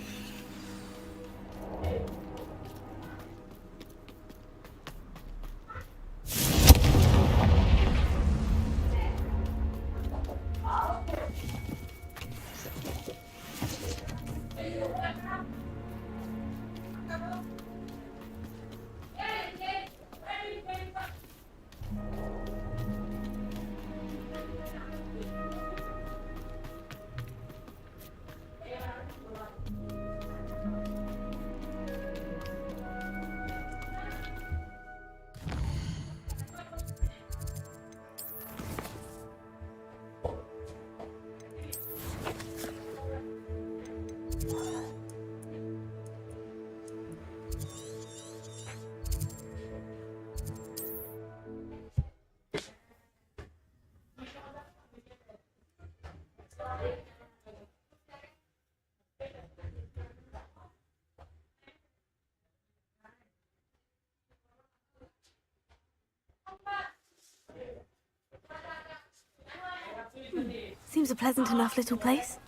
Seems a pleasant enough little place.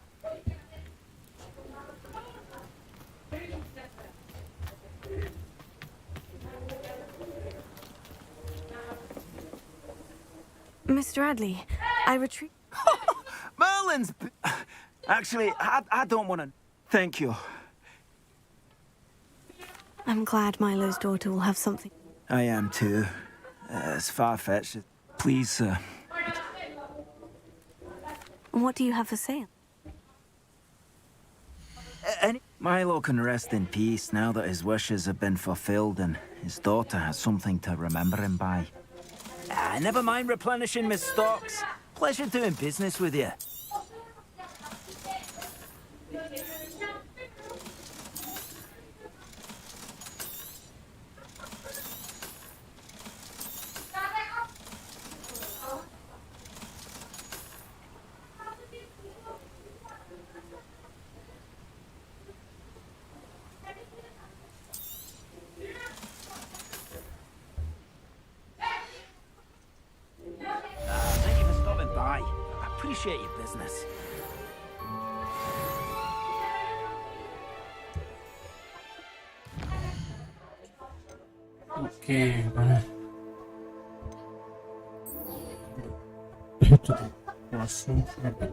Mr. Adley, I retreat. Merlin's... Actually, I don't want to... Thank you. I'm glad Milo's daughter will have something. I am too. It's far-fetched. Please, sir. What do you have for sale? Milo can rest in peace now that his wishes have been fulfilled and his daughter has something to remember him by. Never mind replenishing my stocks. Pleasure doing business with you. Thank you for stopping by. I appreciate your business. Okay, gonna to the washroom for a bit.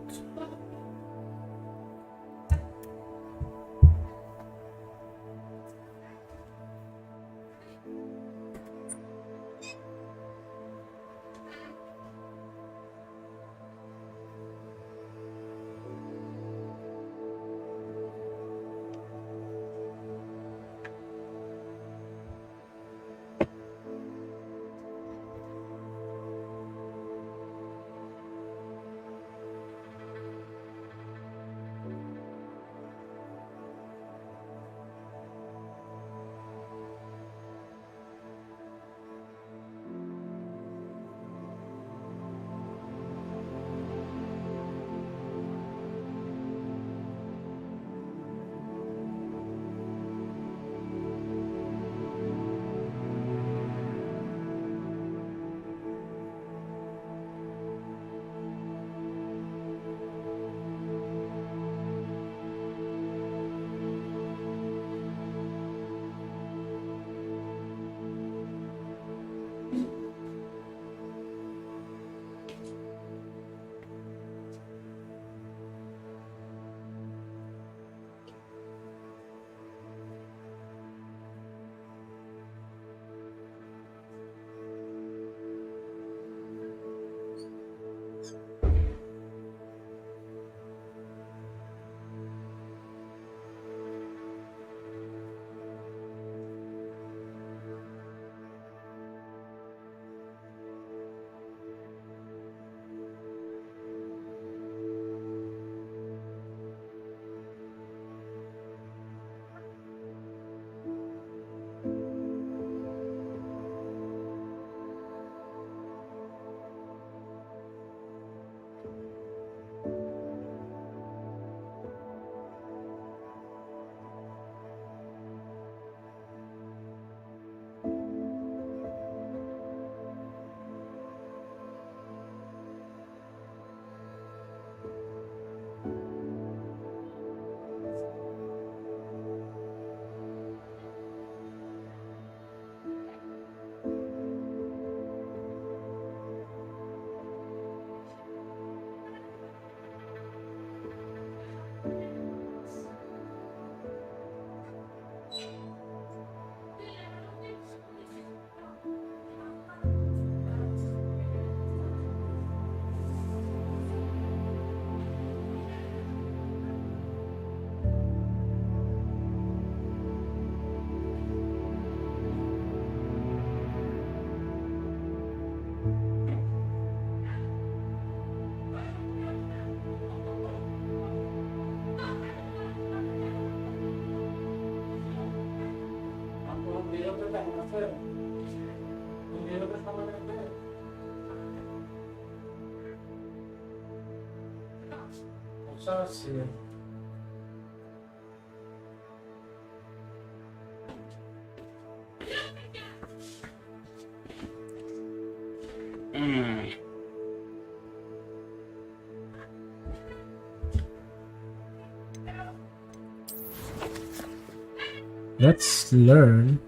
Let's learn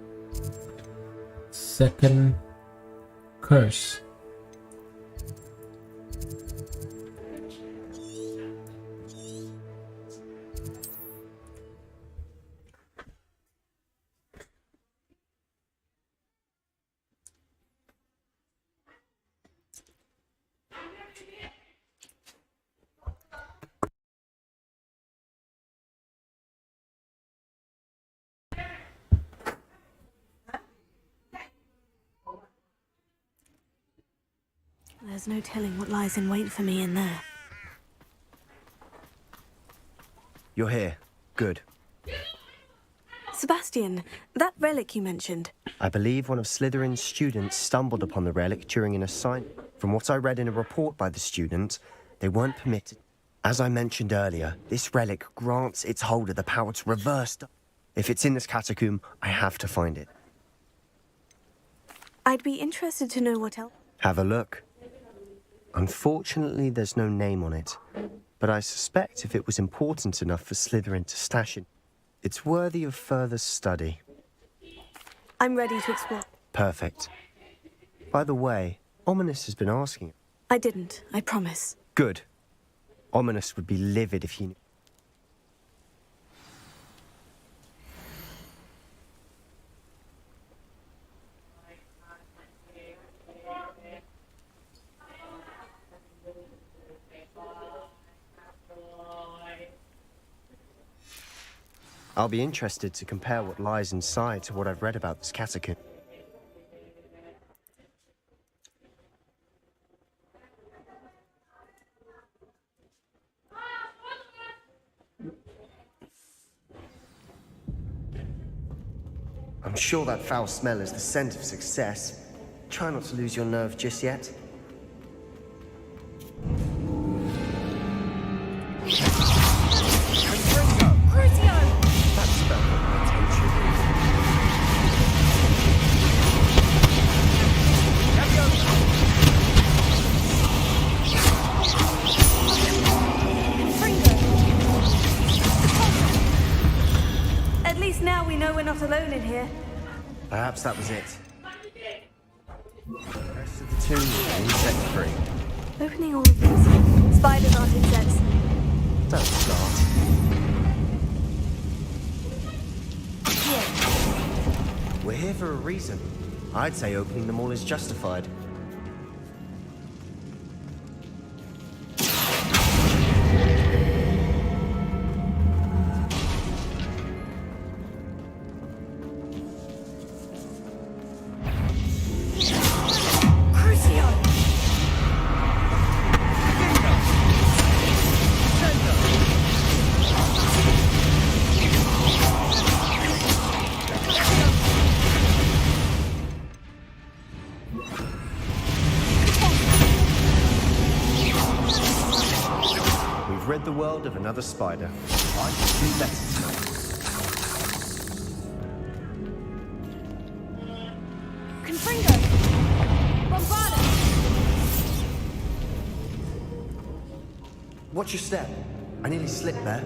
second curse. There's no telling what lies in wait for me in there. You're here. Good. Sebastian, that relic you mentioned. I believe one of Slytherin's students stumbled upon the relic during an assignment. From what I read in a report by the student, they weren't permitted. As I mentioned earlier, this relic grants its holder the power to reverse. If it's in this catacomb, I have to find it. I'd be interested to know what else. Have a look. Unfortunately, there's no name on it, but I suspect if it was important enough for Slytherin to stash it, it's worthy of further study. I'm ready to explore. Perfect. By the way, Ominous has been asking. I didn't, I promise. Good. Ominous would be livid if he knew. I'll be interested to compare what lies inside to what I've read about this catacomb. I'm sure that foul smell is the scent of success. Try not to lose your nerve just yet. At least now we know we're not alone in here. Perhaps that was it. The rest of the tomb is insect-free. Opening all of these. Spiders aren't insects. Don't start. Yeah. We're here for a reason. I'd say opening them all is justified. Rid the world of another spider. I can do better tonight. Confringo! Bombarda! Watch your step. I nearly slipped there.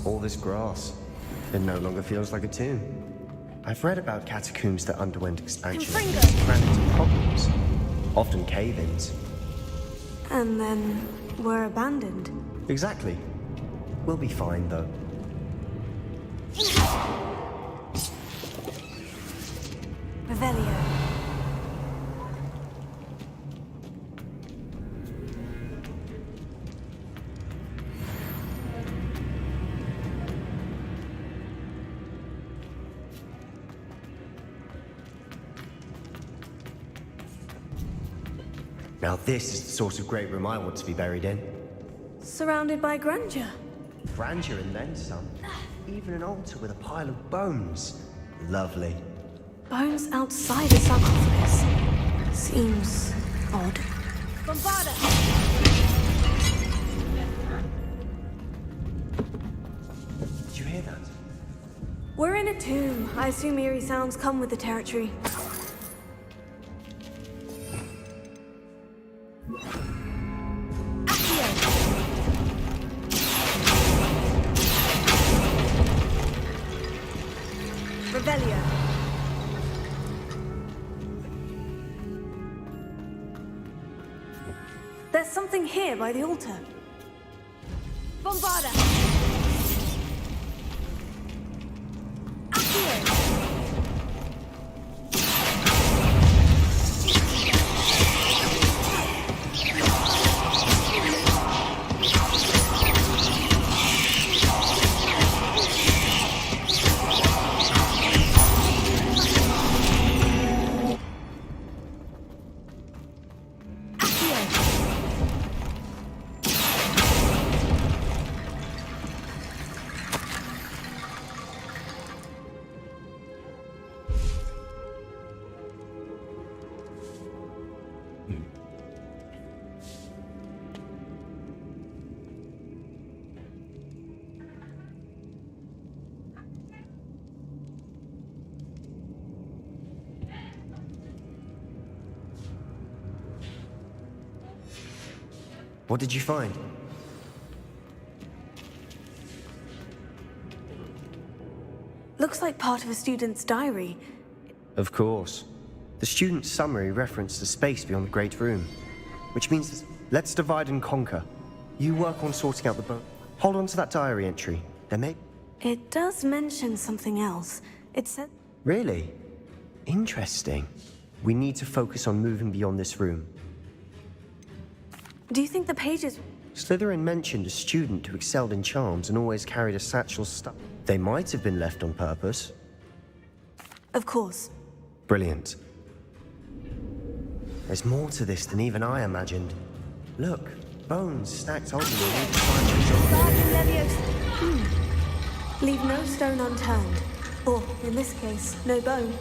All this grass, it no longer feels like a tomb. I've read about catacombs that underwent expansion and ran into problems, often cave-ins. And then were abandoned. Exactly. We'll be fine, though. Revelio. Now this is the sort of great room I want to be buried in. Surrounded by grandeur. Grandeur and then some. Even an altar with a pile of bones. Lovely. Bones outside a sarcophagus. Seems odd. Bombarda! Did you hear that? We're in a tomb. I assume eerie sounds come with the territory. Revelio. There's something here by the altar. Bombarda! What did you find? Looks like part of a student's diary. Of course. The student's summary referenced the space beyond the Great Room. Which means, let's divide and conquer. You work on sorting out the bone. Hold on to that diary entry. There may... It does mention something else. It said... Really? Interesting. We need to focus on moving beyond this room. Do you think the pages... Slytherin mentioned a student who excelled in charms and always carried a satchel stuff. They might have been left on purpose. Of course. Brilliant. There's more to this than even I imagined. Look, bones stacked oddly on all sides. Leave no stone unturned. Or, in this case, no bone.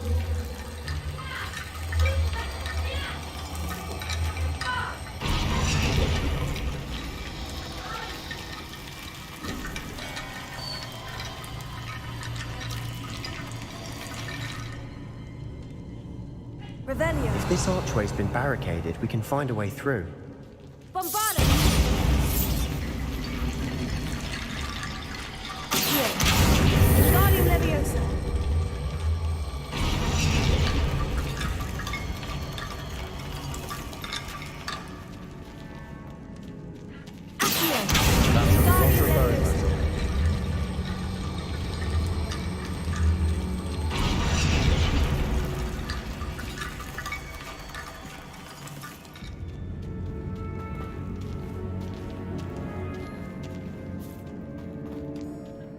Revelio. If this archway's been barricaded, we can find a way through. Bombarda! Wingardium Leviosa.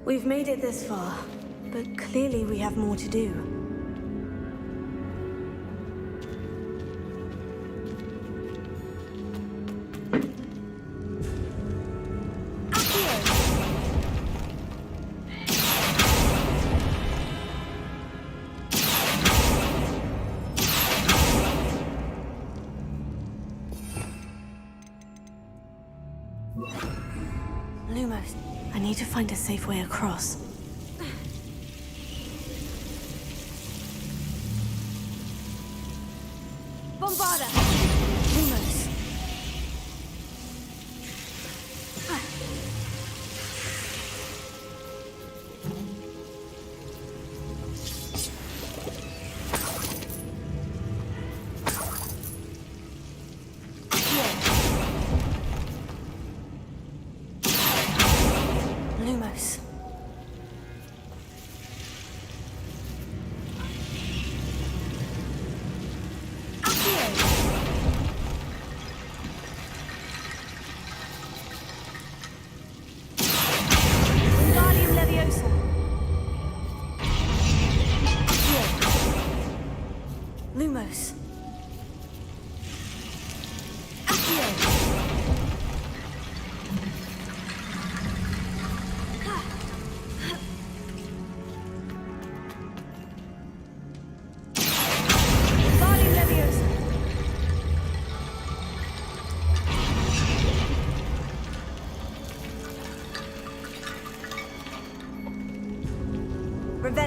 We've made it this far, but clearly we have more to do. Lumos, I need to find a safe way across. Bombarda! Lumos.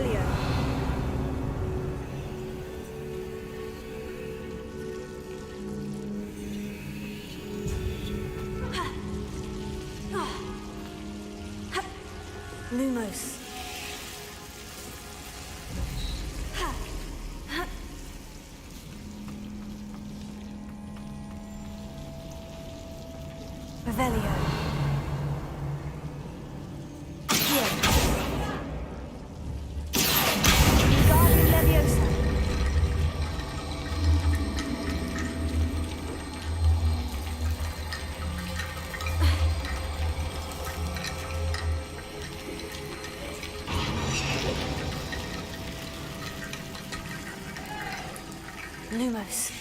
Revelio. Lumos. Revelio. Wingardium Leviosa. Lumos.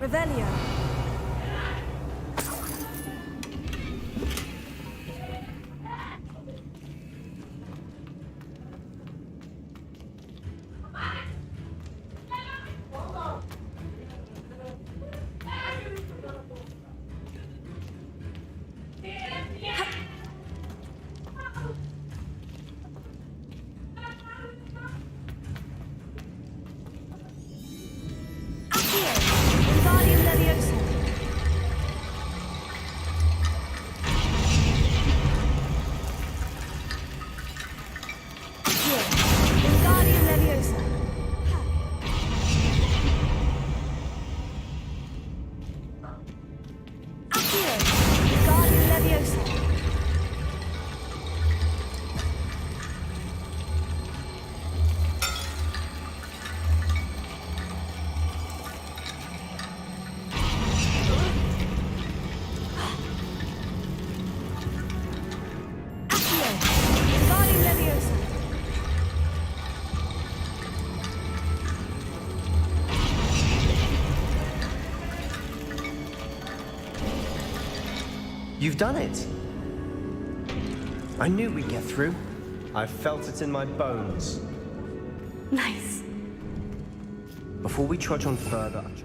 Revelio. Wingardium Leviosa. Wingardium Leviosa. Wingardium Leviosa. Wingardium Leviosa. You've done it! I knew we'd get through. I felt it in my bones. Nice. Before we trudge on further, I just...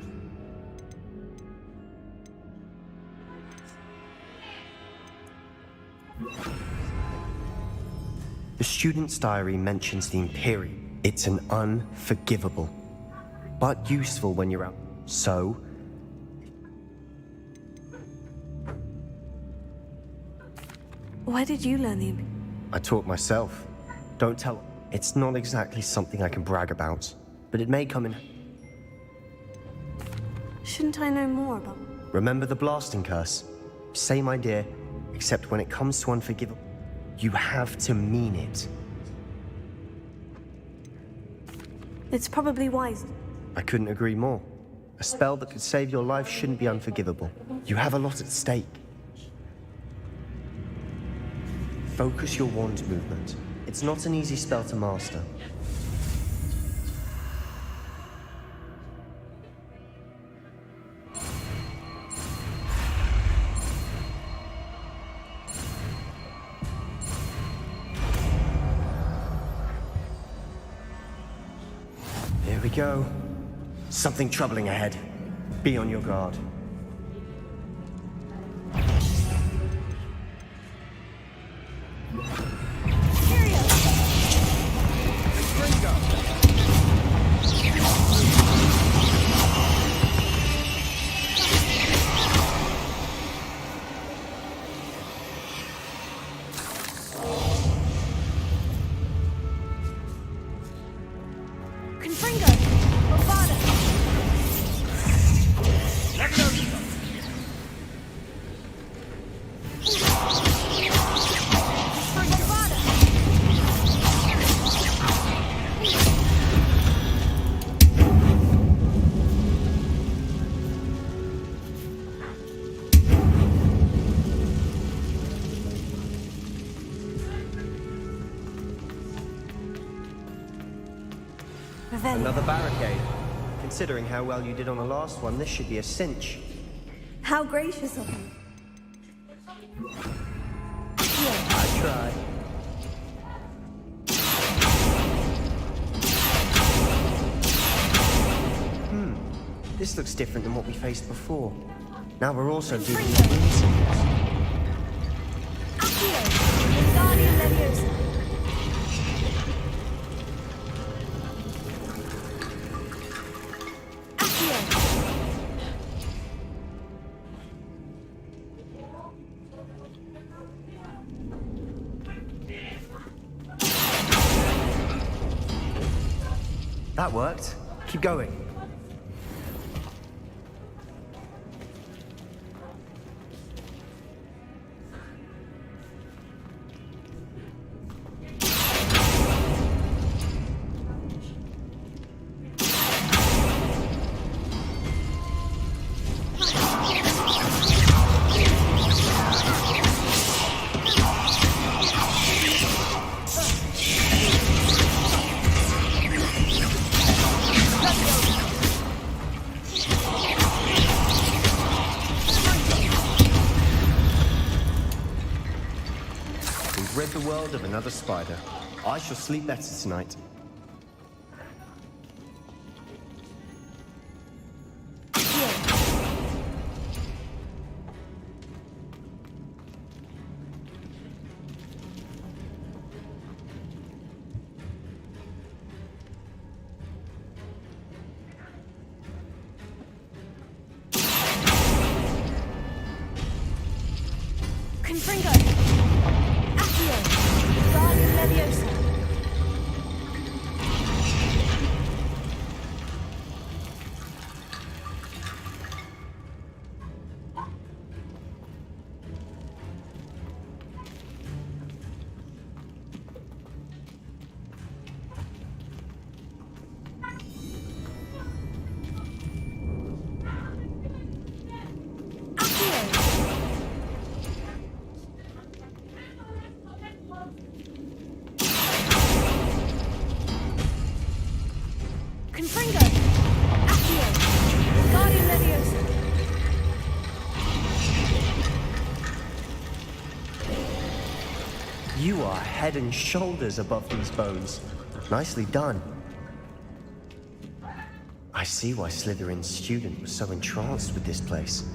The student's diary mentions the Imperium. It's an unforgivable, but useful when you're out. So, Why did you learn the... I taught myself. Don't tell... It's not exactly something I can brag about, but it may come in... Shouldn't I know more about... Remember the blasting curse? Same idea, except when it comes to unforgivable, you have to mean it. It's probably wise. I couldn't agree more. A spell that could save your life shouldn't be unforgivable. You have a lot at stake. Focus your wand movement. It's not an easy spell to master. Here we go. Something troubling ahead. Be on your guard. Another barricade. Considering how well you did on the last one, this should be a cinch. How gracious of you. I tried. This looks different than what we faced before. Now we're also dealing with insects. That worked. Keep going. Rid the world of another spider. I shall sleep better tonight. Confringo! Accio! Guardian Leviosa! Confringo! Accio! Guardian Leviosa! You are head and shoulders above these bones. Nicely done. I see why Slytherin's student was so entranced with this place.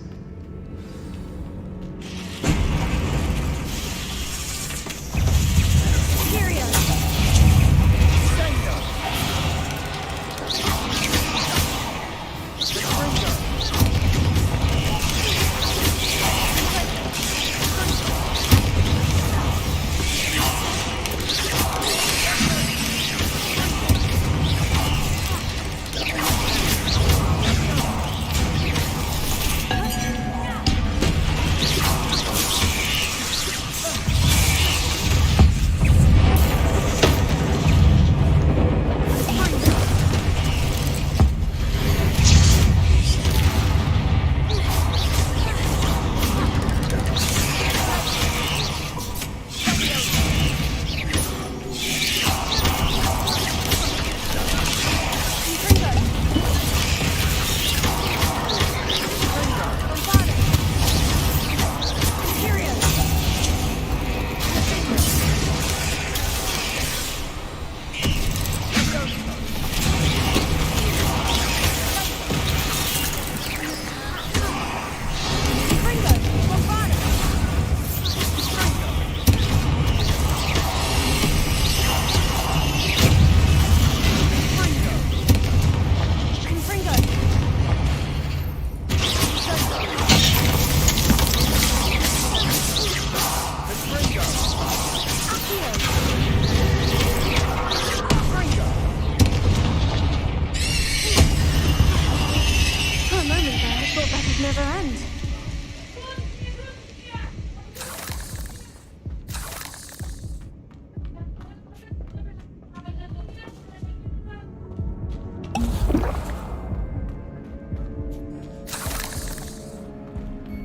Never end.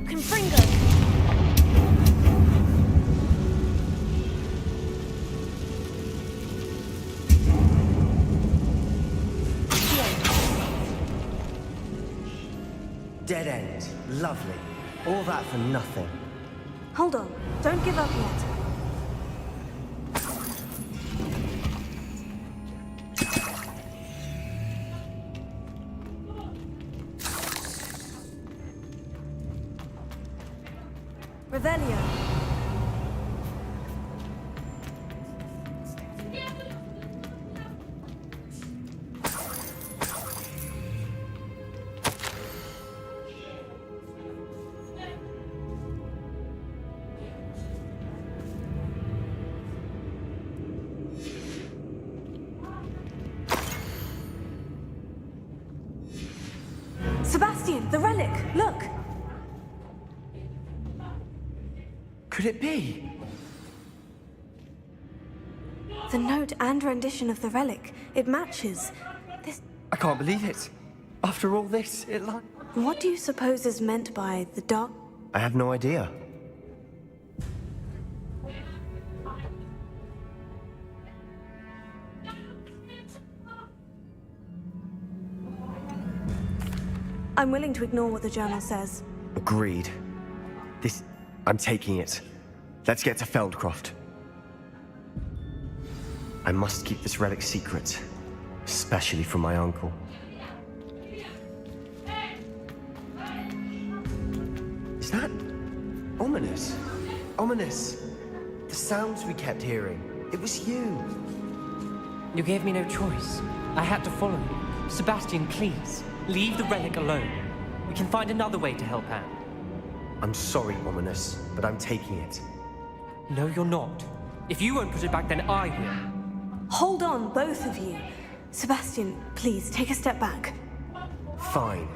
Confringo! Dead end. Lovely. All that for nothing. Hold on. Don't give up yet. Revelio. Sebastian, the relic! Look! Could it be? The note and rendition of the relic. It matches. This... I can't believe it. After all this, it like... What do you suppose is meant by the dark... I have no idea. I'm willing to ignore what the journal says. Agreed. I'm taking it. Let's get to Feldcroft. I must keep this relic secret. Especially from my uncle. Is that... ominous? Ominous! The sounds we kept hearing. It was you. You gave me no choice. I had to follow you. Sebastian, please. Leave the relic alone. We can find another way to help Anne. I'm sorry, Ominous, but I'm taking it. No, you're not. If you won't put it back, then I will. Hold on, both of you. Sebastian, please, take a step back. Fine.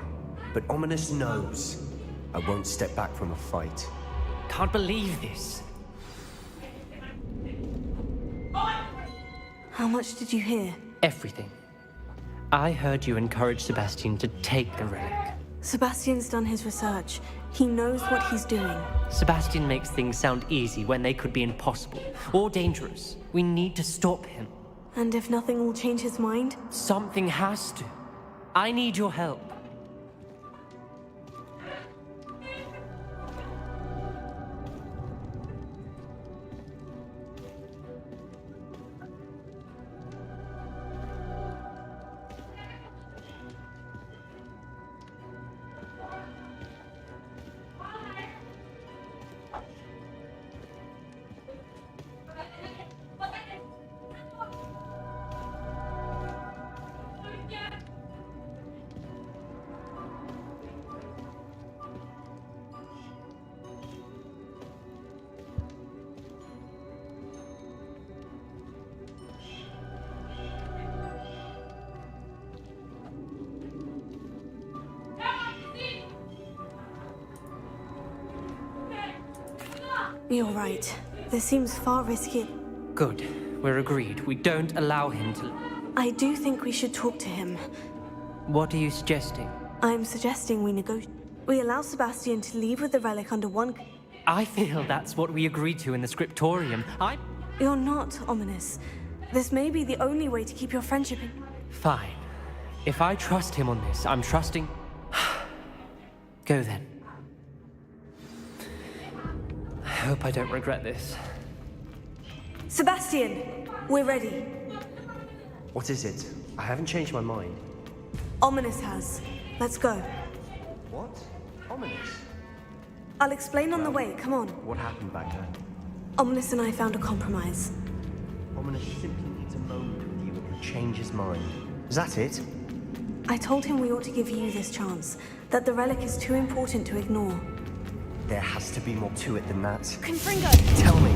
But Ominous knows. I won't step back from a fight. Can't believe this. How much did you hear? Everything. I heard you encourage Sebastian to take the relic. Sebastian's done his research. He knows what he's doing. Sebastian makes things sound easy when they could be impossible or dangerous. We need to stop him. And if nothing will change his mind? Something has to. I need your help. You're right. This seems far riskier. Good. We're agreed. We don't allow him to... I do think we should talk to him. What are you suggesting? I'm suggesting we negotiate. We allow Sebastian to leave with the relic under one... I feel that's what we agreed to in the scriptorium. You're not ominous. This may be the only way to keep your friendship in... Fine. If I trust him on this, I'm trusting... Go then. I hope I don't regret this. Sebastian! We're ready. What is it? I haven't changed my mind. Ominous has. Let's go. What? Ominous? I'll explain on the way. Come on. What happened back then? Ominous and I found a compromise. Ominous simply needs a moment with you and he'll change his mind. Is that it? I told him we ought to give you this chance. That the relic is too important to ignore. There has to be more to it than that. Confringo! Tell me!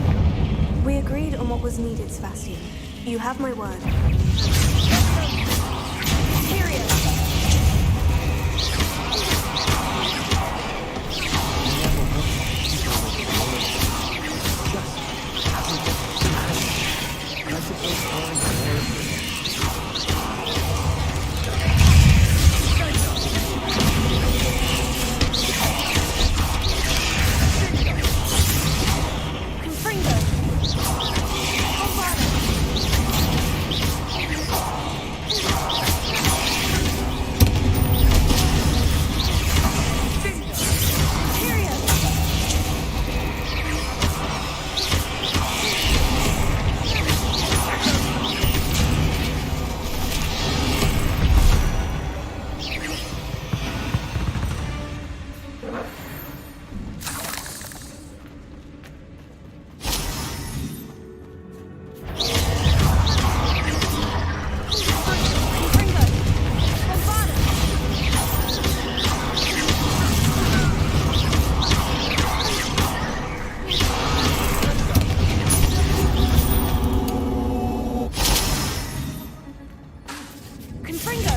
We agreed on what was needed, Sebastian. You have my word. Period. Confringo!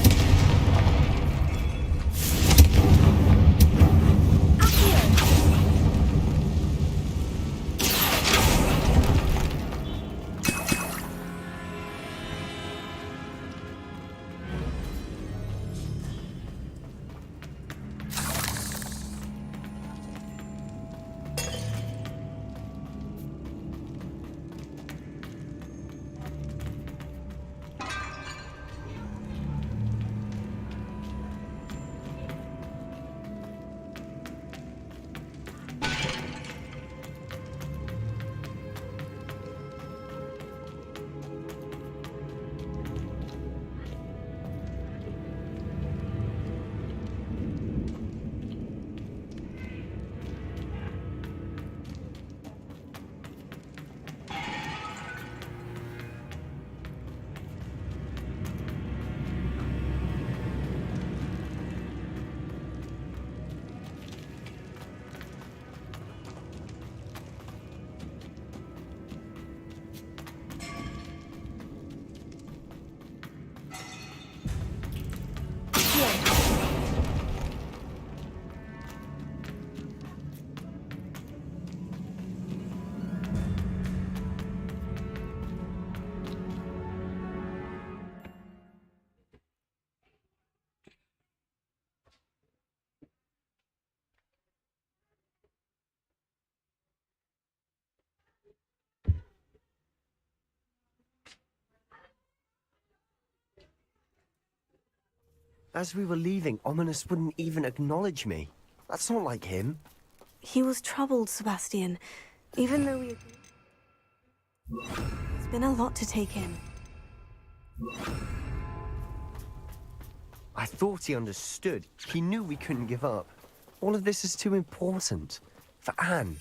As we were leaving, Ominous wouldn't even acknowledge me. That's not like him. He was troubled, Sebastian. Even though we... It's been a lot to take in. I thought he understood. He knew we couldn't give up. All of this is too important. For Anne.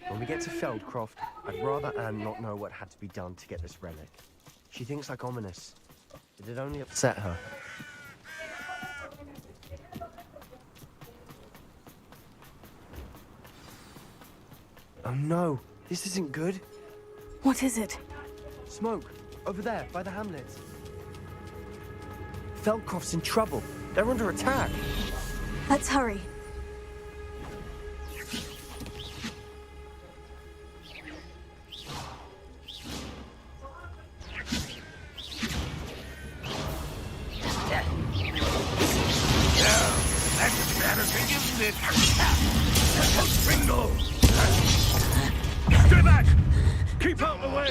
When we get to Feldcroft, I'd rather Anne not know what had to be done to get this relic. She thinks like Ominous. It'd only upset her. Oh no, this isn't good. What is it? Smoke, over there, by the hamlet. Feldcroft's in trouble. They're under attack. Let's hurry. Stay back! Keep out the way!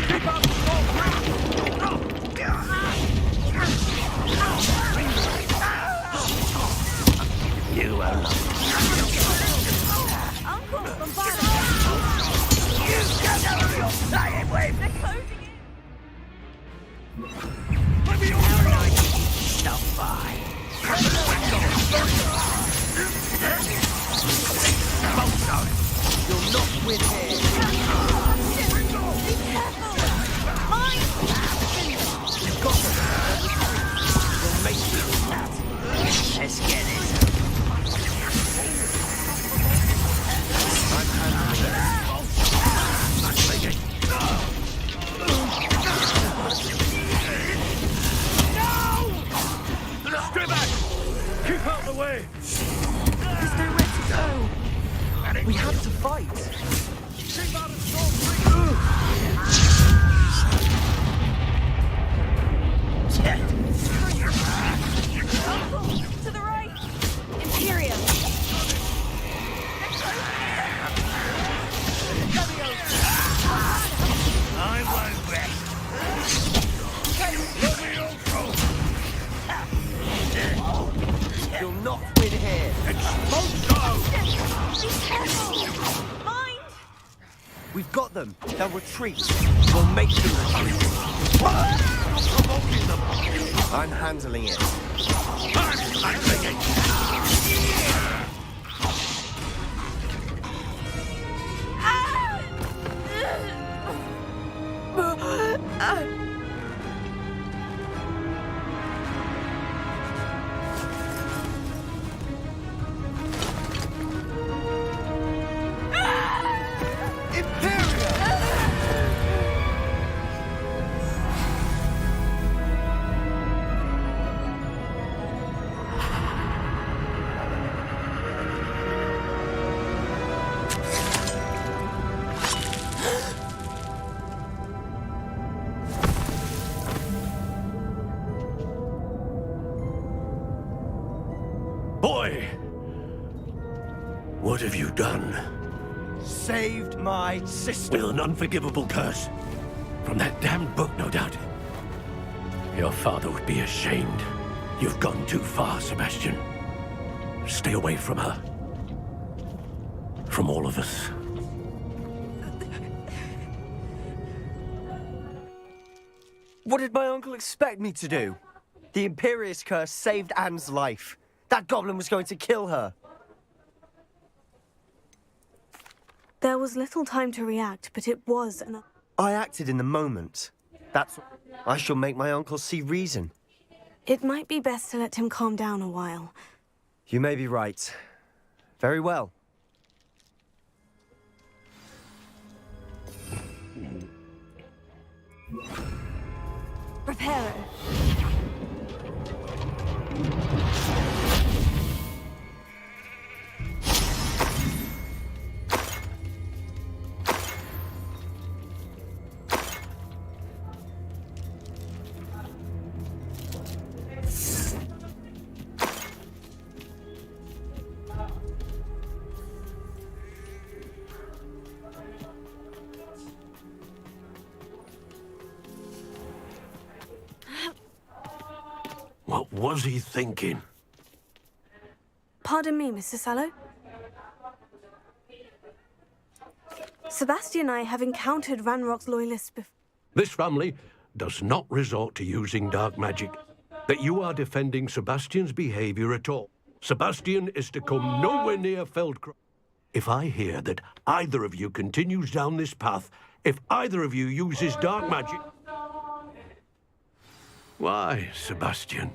Keep out You alone. Uncle, bombard! You get out of your flying way! They're closing in! Let me over! Stop by! You'll not win here. Be careful! Mine! You've got them. You'll make me. Let's get it. I'm handling it. I'm thinking. No! Stay back! Keep out the way! There's nowhere to go. We have to fight. Keep out of storm! Uncle, to the right! Imperium! I won't rest. Let me go. You'll not win here. Be careful! Mind! We've got them. They'll retreat. We'll make them retreat. I'm handling it. I'm thinking. What have you done? Saved my sister. With an unforgivable curse. From that damned book, no doubt. Your father would be ashamed. You've gone too far, Sebastian. Stay away from her. From all of us. What did my uncle expect me to do? The Imperious curse saved Anne's life. That goblin was going to kill her. There was little time to react, but it was an... I acted in the moment. That's... I shall make my uncle see reason. It might be best to let him calm down a while. You may be right. Very well. Reparo. What was he thinking? Pardon me, Mr. Sallow. Sebastian and I have encountered Ranrock's loyalists before. This family does not resort to using dark magic. That you are defending Sebastian's behavior at all. Sebastian is to come nowhere near Feldcroft. If I hear that either of you continues down this path, if either of you uses dark magic... Why, Sebastian?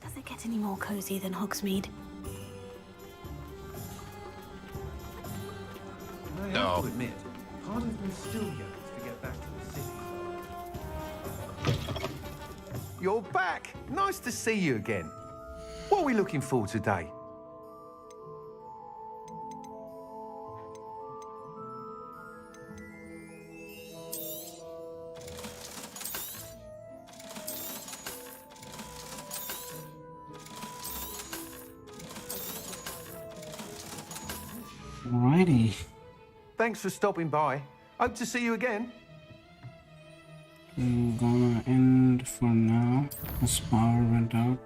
Does it get any more cozy than Hogsmeade? I have to admit, part of me still yearns to get back to the city. You're back! Nice to see you again. What are we looking for today? Alrighty. Thanks for stopping by. Hope to see you again. I'm gonna end for now. This power went out.